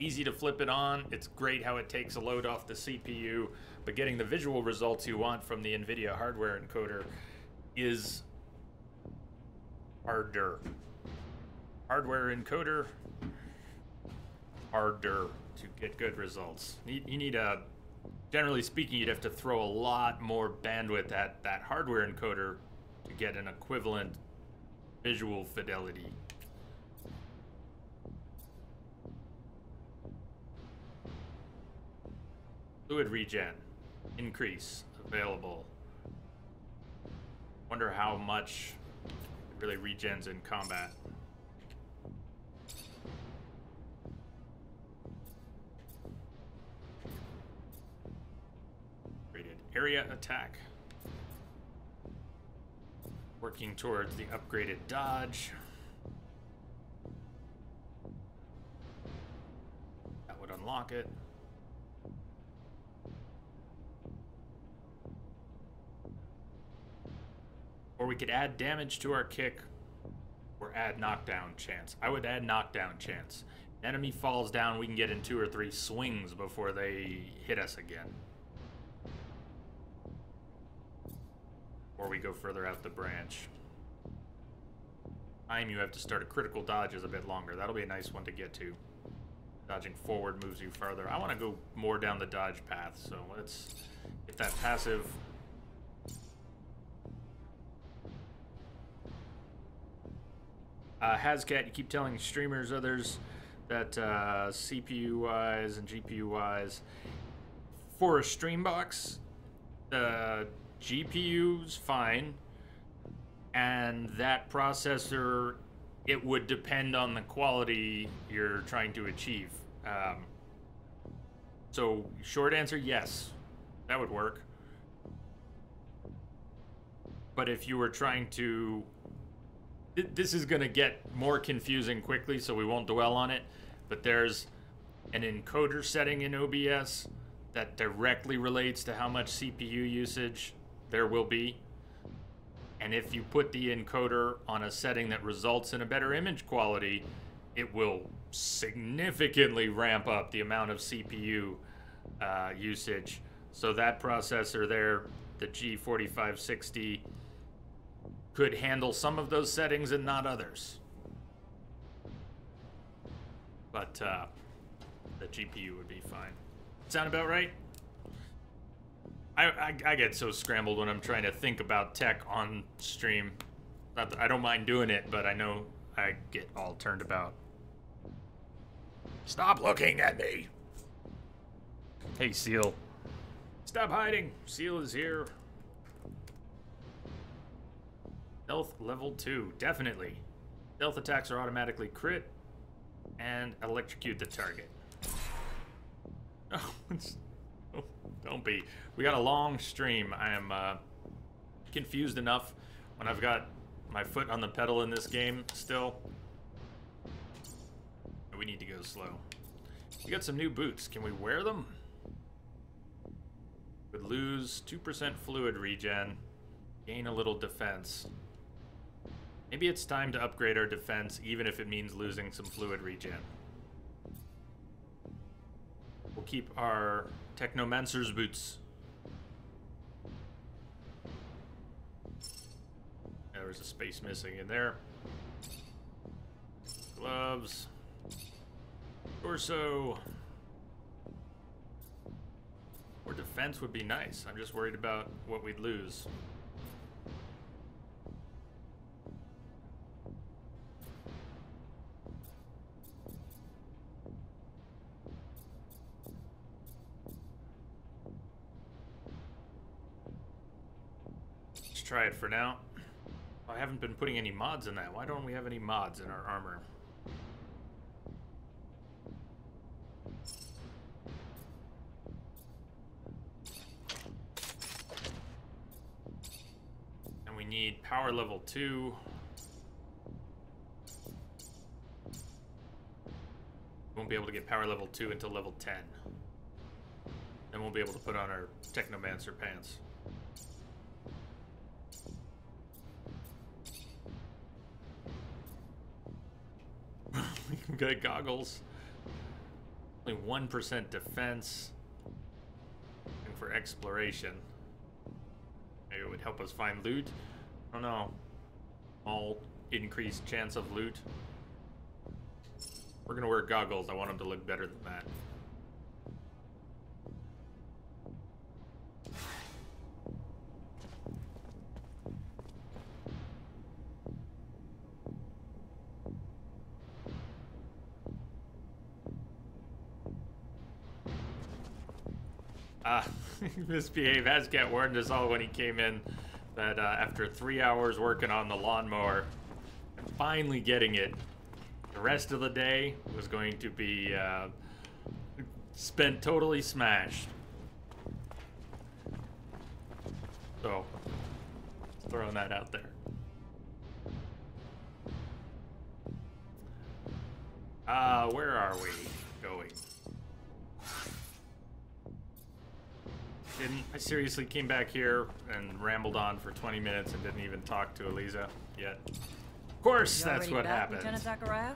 Easy to flip it on. It's great how it takes a load off the CPU, but getting the visual results you want from the NVIDIA hardware encoder is harder. Hardware encoder, harder to get good results. You need a, generally speaking, you'd have to throw a lot more bandwidth at that hardware encoder to get an equivalent visual fidelity. Fluid regen, increase, available. Wonder how much it really regens in combat. Rated area attack. Working towards the upgraded dodge. That would unlock it. Or we could add damage to our kick, or add knockdown chance. I would add knockdown chance. Enemy falls down, we can get in 2 or 3 swings before they hit us again. Or we go further out the branch. Time you have to start a critical dodge is a bit longer. That'll be a nice one to get to. Dodging forward moves you farther. I want to go more down the dodge path, so let's get that passive. Hazcat, you keep telling streamers, others, that CPU-wise and GPU-wise, for a Streambox, the GPU's fine, and that processor, it would depend on the quality you're trying to achieve. So, short answer, yes, that would work. But if you were trying to... This is going to get more confusing quickly, so we won't dwell on it. But there's an encoder setting in OBS that directly relates to how much CPU usage there will be. And if you put the encoder on a setting that results in a better image quality, it will significantly ramp up the amount of CPU usage. So that processor there, the G4560, could handle some of those settings and not others. But the GPU would be fine. Sound about right? I get so scrambled when I'm trying to think about tech on stream. Not that I don't mind doing it, but I know I get all turned about. Stop looking at me! Hey, Seal. Stop hiding! Seal is here. Stealth level 2, definitely. Stealth attacks are automatically crit and electrocute the target. Oh, oh, don't be. We got a long stream. I am confused enough when I've got my foot on the pedal in this game still. We need to go slow. We got some new boots. Can we wear them? Would lose 2% fluid regen, gain a little defense. Maybe it's time to upgrade our defense, even if it means losing some fluid regen. We'll keep our Technomancer's boots. There was a space missing in there. Gloves. Torso. More defense would be nice. I'm just worried about what we'd lose. Let's try it for now. I haven't been putting any mods in that. Why don't we have any mods in our armor? And we need power level 2. Won't be able to get power level 2 until level 10. Then we'll be able to put on our Technomancer pants. We got goggles. Only 1% defense. And for exploration. Maybe it would help us find loot. I don't know. All increased chance of loot. We're gonna wear goggles. I want them to look better than that. Misbehave. Hazcat warned us all when he came in that after 3 hours working on the lawnmower and finally getting it, the rest of the day was going to be spent totally smashed. So, throwing that out there. Where are we going? I seriously came back here and rambled on for 20 minutes and didn't even talk to Eliza yet. Of course, that's what happened. Lieutenant Zachariah?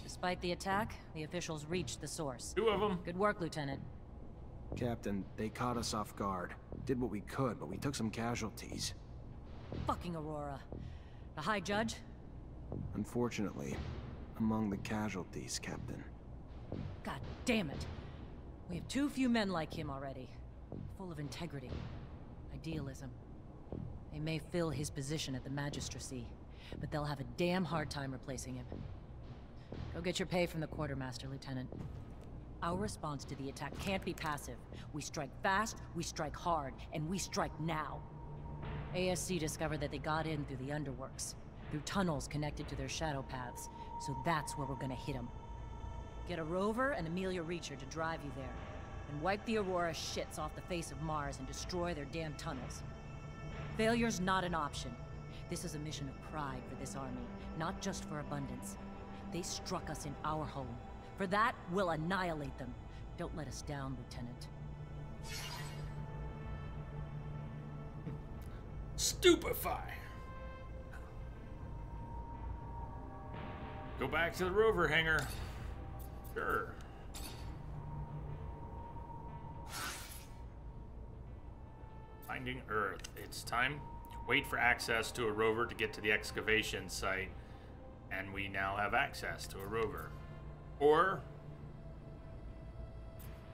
Despite the attack, the officials reached the source. 2 of them. Good work, Lieutenant. Captain, they caught us off guard. Did what we could, but we took some casualties. Fucking Aurora. The High Judge? Unfortunately, among the casualties, Captain. God damn it. We have too few men like him already. Full of integrity. Idealism. They may fill his position at the magistracy, but they'll have a damn hard time replacing him. Go get your pay from the quartermaster, Lieutenant. Our response to the attack can't be passive. We strike fast, we strike hard, and we strike now. ASC discovered that they got in through the underworks, through tunnels connected to their shadow paths, so that's where we're gonna hit them. Get a rover and Amelia Reacher to drive you there, and wipe the Aurora shits off the face of Mars and destroy their damn tunnels. Failure's not an option. This is a mission of pride for this army, not just for abundance. They struck us in our home. For that, we'll annihilate them. Don't let us down, Lieutenant. Stupefy. Go back to the rover hangar. Sure. Finding Earth. It's time to wait for access to a rover to get to the excavation site. And we now have access to a rover. Or,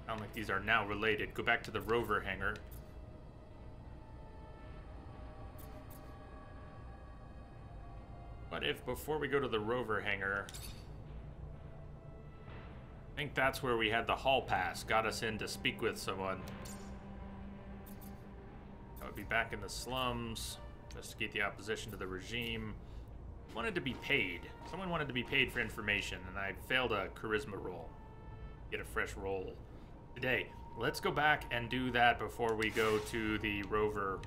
sound like these are now related. Go back to the rover hangar. But if before we go to the rover hangar, I think that's where we had the hall pass, got us in to speak with someone. I would be back in the slums, investigate the opposition to the regime. Wanted to be paid. Someone wanted to be paid for information, and I failed a charisma roll. Get a fresh roll today. Let's go back and do that before we go to the rover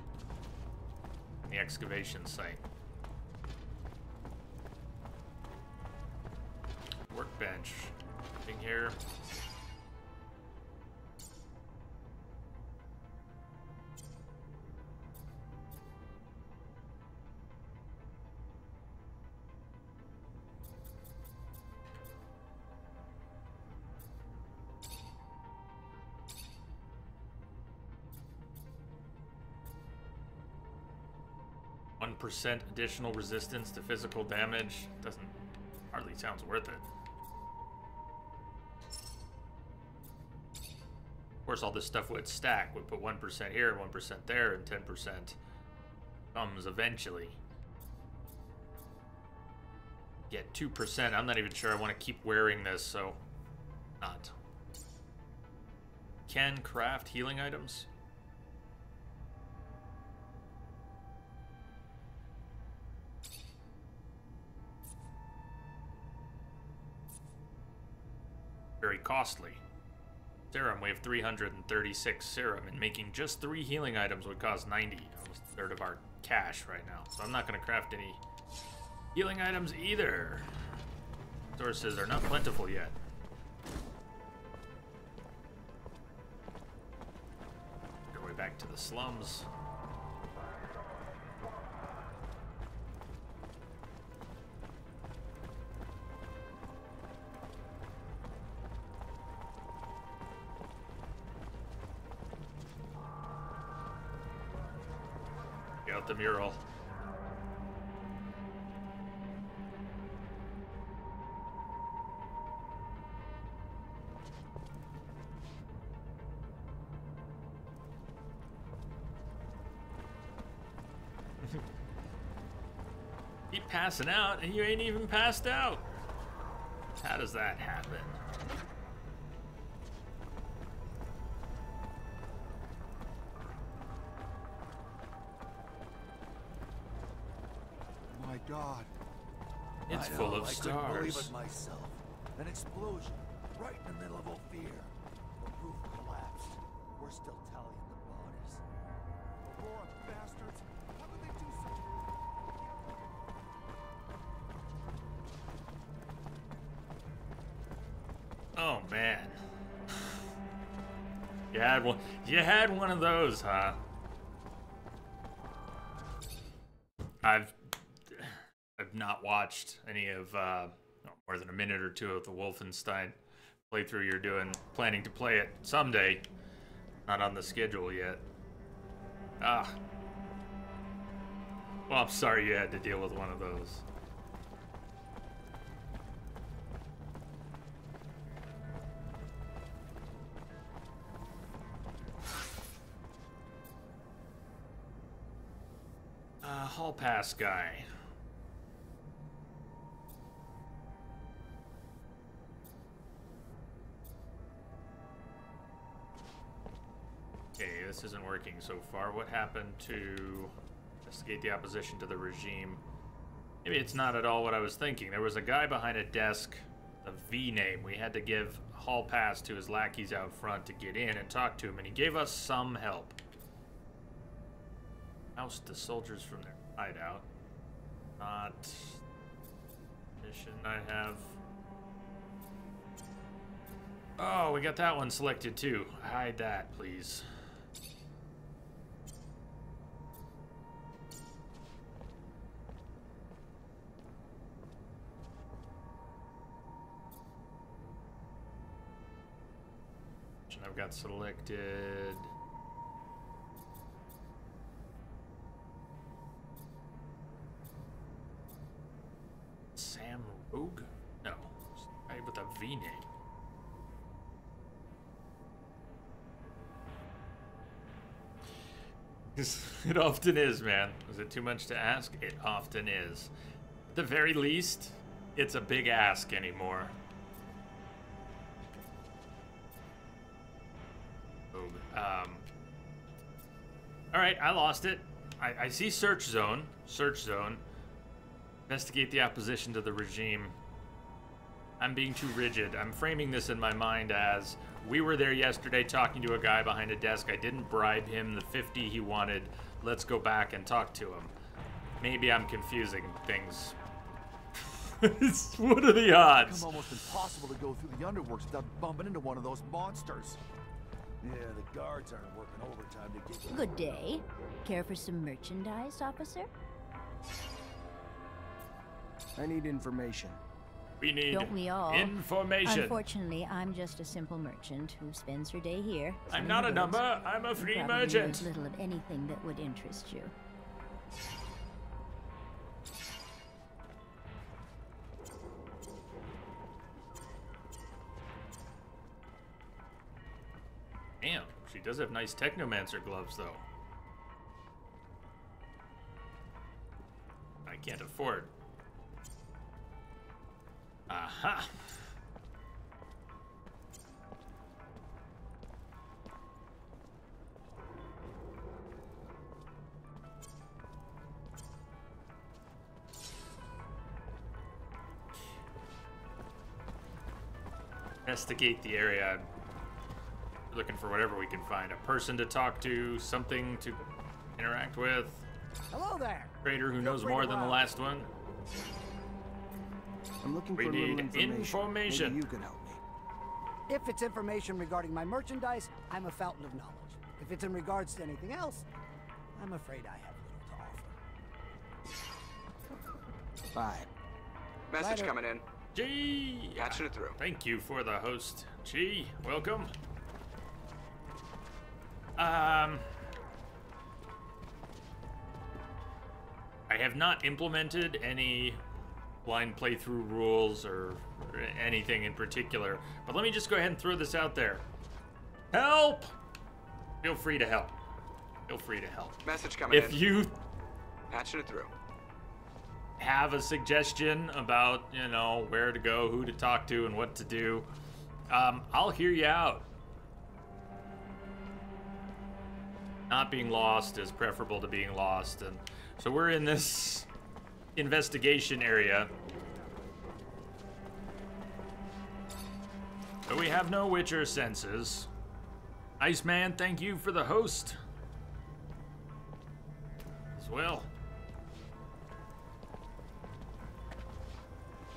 and the excavation site. Workbench. Thing here. % additional resistance to physical damage. Doesn't hardly sounds worth it. Of course, all this stuff would stack. Would put 1% here, 1% there, and 10% comes eventually. Get 2%. I'm not even sure I want to keep wearing this, so not. Can craft healing items. Very costly. Serum, we have 336 serum, and making just 3 healing items would cost 90, almost a third of our cash right now. So I'm not going to craft any healing items either. Sources are not plentiful yet. Our way back to the slums. Out the mural. Keep passing out and you ain't even passed out. How does that happen? God. It's full of stars. I couldn't believe it myself. An explosion right in the middle of Ophir. The roof collapsed. We're still tallying the bodies. Aurora bastards! How could they do such? Oh man. You had one of those, huh? I've not watched any of more than a minute or two of the Wolfenstein playthrough you're doing. Planning to play it someday. Not on the schedule yet. Ah. Well, I'm sorry you had to deal with one of those. Hall pass guy. Okay, this isn't working so far. What happened to investigate the opposition to the regime? Maybe it's not at all what I was thinking. There was a guy behind a desk, a V name. We had to give hall pass to his lackeys out front to get in and talk to him, and he gave us some help. Oust the soldiers from their hideout. Not mission I have. Oh, we got that one selected too. Hide that, please. I've got selected. Rogue? No. Guy with a V name. It often is, man. Is it too much to ask? It often is. At the very least, it's a big ask anymore. All right, I lost it. I see search zone. Search zone. Investigate the opposition to the regime. I'm being too rigid. I'm framing this in my mind as we were there yesterday talking to a guy behind a desk. I didn't bribe him the 50 he wanted. Let's go back and talk to him. Maybe I'm confusing things. What are the odds? It's almost impossible to go through the underworks without bumping into one of those monsters. Yeah, the guards aren't working overtime to get... Good day. Care for some merchandise, officer? I need information. We need Don't we all? Information. Unfortunately, I'm just a simple merchant who spends her day here. I'm not a number. I'm a free merchant. Knows little of anything that would interest you. Damn, she does have nice Technomancer gloves, though. I can't afford. Aha! Investigate the area. We're looking for whatever we can find. A person to talk to, something to interact with. Hello there. Trader who knows more than the last one. I'm looking We for a little need information. Maybe you could help me. If it's information regarding my merchandise, I'm a fountain of knowledge. If it's in regards to anything else, I'm afraid I have little to offer. Bye. Message Later. coming in. G. Patching it through. Thank you for the host. G, welcome. I have not implemented any blind playthrough rules or anything in particular, but let me just go ahead and throw this out there. Help! Feel free to help. Feel free to help. Message coming in. If you patching it through. Have a suggestion about, you know, where to go, who to talk to, and what to do, I'll hear you out. Not being lost is preferable to being lost, and so we're in this investigation area. But we have no Witcher senses. Iceman, thank you for the host. As well.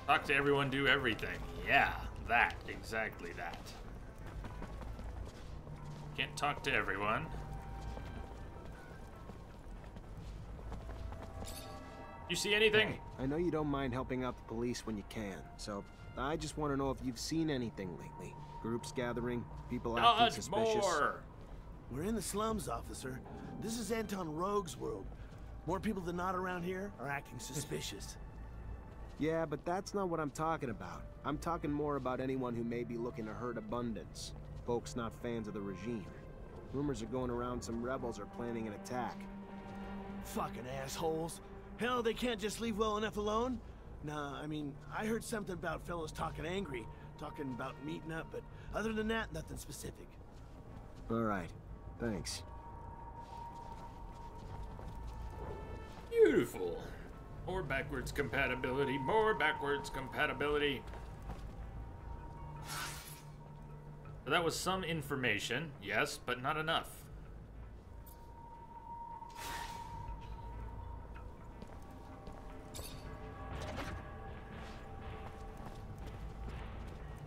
Talk to everyone, do everything. Yeah, that. Exactly that. Can't talk to everyone. You see anything? Hey, I know you don't mind helping out the police when you can, so I just want to know if you've seen anything lately. Groups gathering, people acting suspicious. More. We're in the slums, officer. This is Anton Rogue's world. More people than not around here are acting suspicious. Yeah, but that's not what I'm talking about. I'm talking more about anyone who may be looking to herd abundance. Folks not fans of the regime. Rumors are going around some rebels are planning an attack. Fucking assholes. Hell, they can't just leave well enough alone? Nah, I mean, I heard something about fellows talking angry, talking about meeting up, but other than that, nothing specific. All right, thanks. Beautiful. More backwards compatibility, more backwards compatibility. So that was some information, yes, but not enough.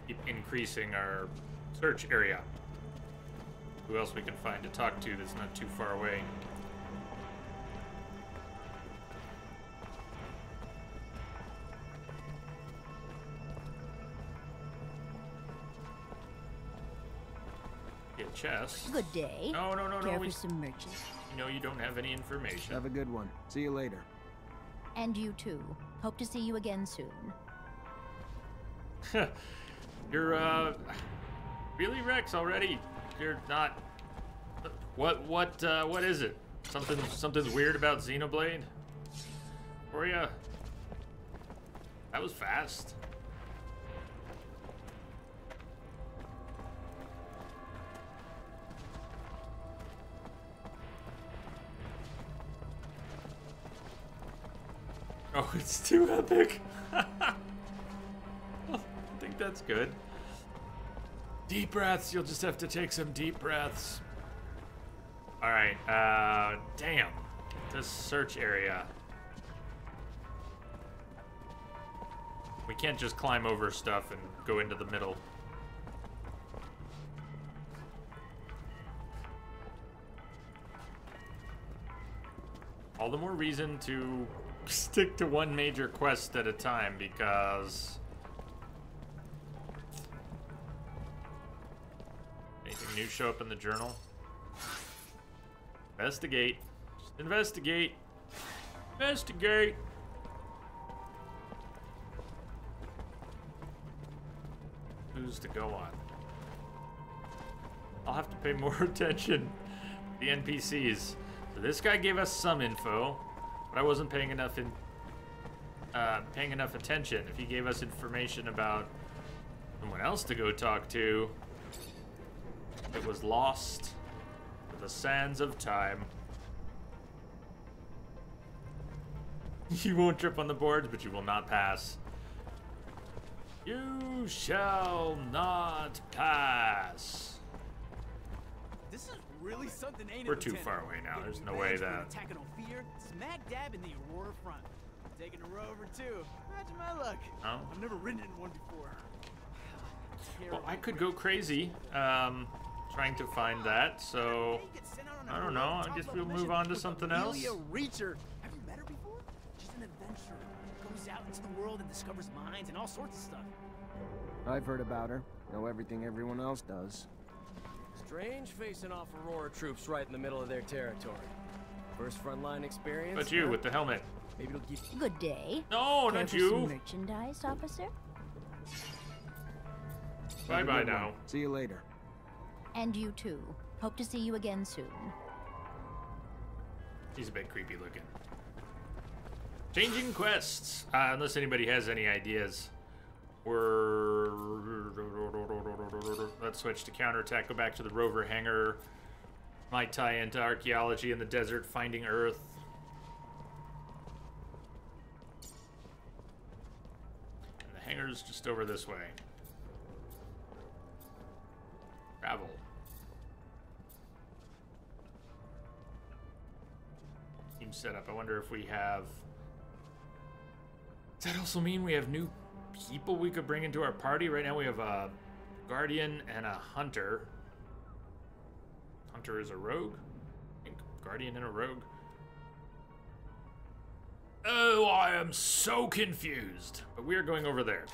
Keep increasing our search area. Who else we can find to talk to that's not too far away? Chest. Good day. No. Care for some merchants. No, you don't have any information. Have a good one. See you later. And you too. Hope to see you again soon. You're, really, Rex, already? You're not... What is it? Something's weird about Xenoblade? For ya? That was fast. Oh, it's too epic. I think that's good. Deep breaths. You'll just have to take some deep breaths. All right. Damn. This search area. We can't just climb over stuff and go into the middle. All the more reason to stick to one major quest at a time, because anything new show up in the journal? Investigate. Just investigate. Investigate. Who's to go on? I'll have to pay more attention to the NPCs. So this guy gave us some info, but I wasn't paying enough attention. If he gave us information about someone else to go talk to, it was lost to the sands of time. You won't trip on the boards, but you will not pass. You shall not pass. This is really something, ain't it? We're too far away now. There's no way that. Attacking Ophir, smack dab in the Aurora front. Taking a rover too. Imagine my luck. Oh. I've never ridden in one before. Well, I could go crazy trying to find that, so I don't know. I guess we'll move on to something else. Reacher. Have you met her before? She's an adventurer. Goes out into the world and discovers mines and all sorts of stuff. I've heard about her. Know everything everyone else does. Strange facing off Aurora troops right in the middle of their territory. First frontline experience. But you with the helmet. Maybe it'll give. Good day. No, Care not for you. some merchandise, officer. Bye bye now. See you later. And you too. Hope to see you again soon. He's a bit creepy looking. Changing quests. Unless anybody has any ideas. Let's switch to counterattack. Go back to the rover hangar. Might tie into archaeology in the desert, finding Earth. And the hangar's just over this way. Travel. Team setup. I wonder if we have... Does that also mean we have new people we could bring into our party? Right now we have a guardian and a hunter. Hunter is a rogue? I think guardian and a rogue. Oh, I am so confused. But we are going over there.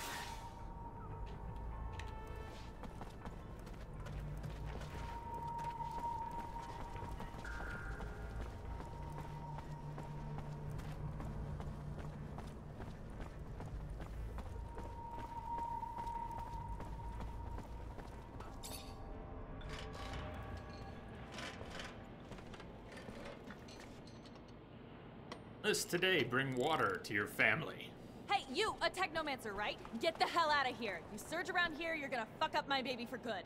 Today, bring water to your family. Hey, you, a Technomancer, right? Get the hell out of here. You surge around here, you're gonna fuck up my baby for good.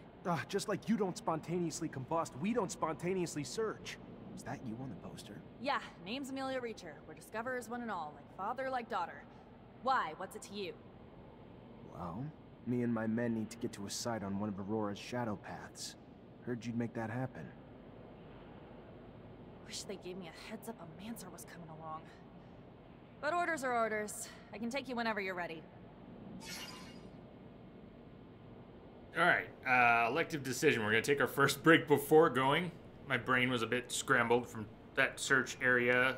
Just like you don't spontaneously combust, we don't spontaneously surge. Is that you on the poster? Yeah, name's Amelia Reacher. We're discoverers one and all, like father, like daughter. Why? What's it to you? Well, me and my men need to get to a site on one of Aurora's shadow paths. Heard you'd make that happen. Wish they gave me a heads up a Mancer was coming along. But orders are orders. I can take you whenever you're ready. Alright, elective decision. We're gonna take our first break before going. My brain was a bit scrambled from that search area.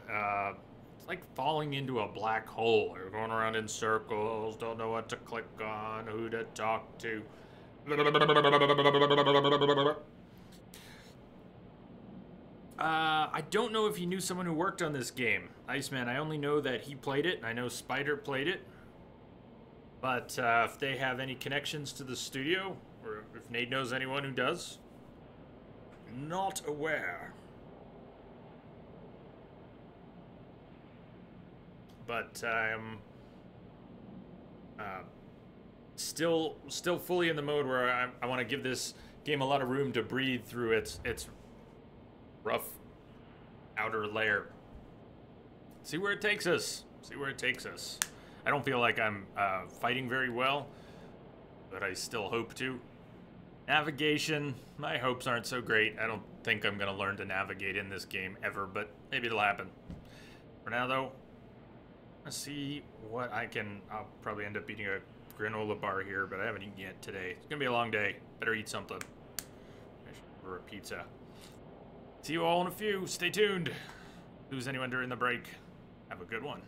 It's like falling into a black hole. You're going around in circles, don't know what to click on, who to talk to. I don't know if you knew someone who worked on this game. Iceman, I only know that he played it, and I know Spider played it. But if they have any connections to the studio, or if Nate knows anyone who does, not aware. But I'm still fully in the mode where I want to give this game a lot of room to breathe through its rough outer layer. See where it takes us. See where it takes us. I don't feel like I'm fighting very well, but I still hope to. Navigation, my hopes aren't so great. I don't think I'm gonna learn to navigate in this game ever, but maybe it'll happen. For now though, let's see what I can. I'll probably end up eating a granola bar here, but I haven't eaten yet today. It's gonna be a long day. Better eat something. I should order a pizza. See you all in a few. Stay tuned. Lose anyone during the break. Have a good one.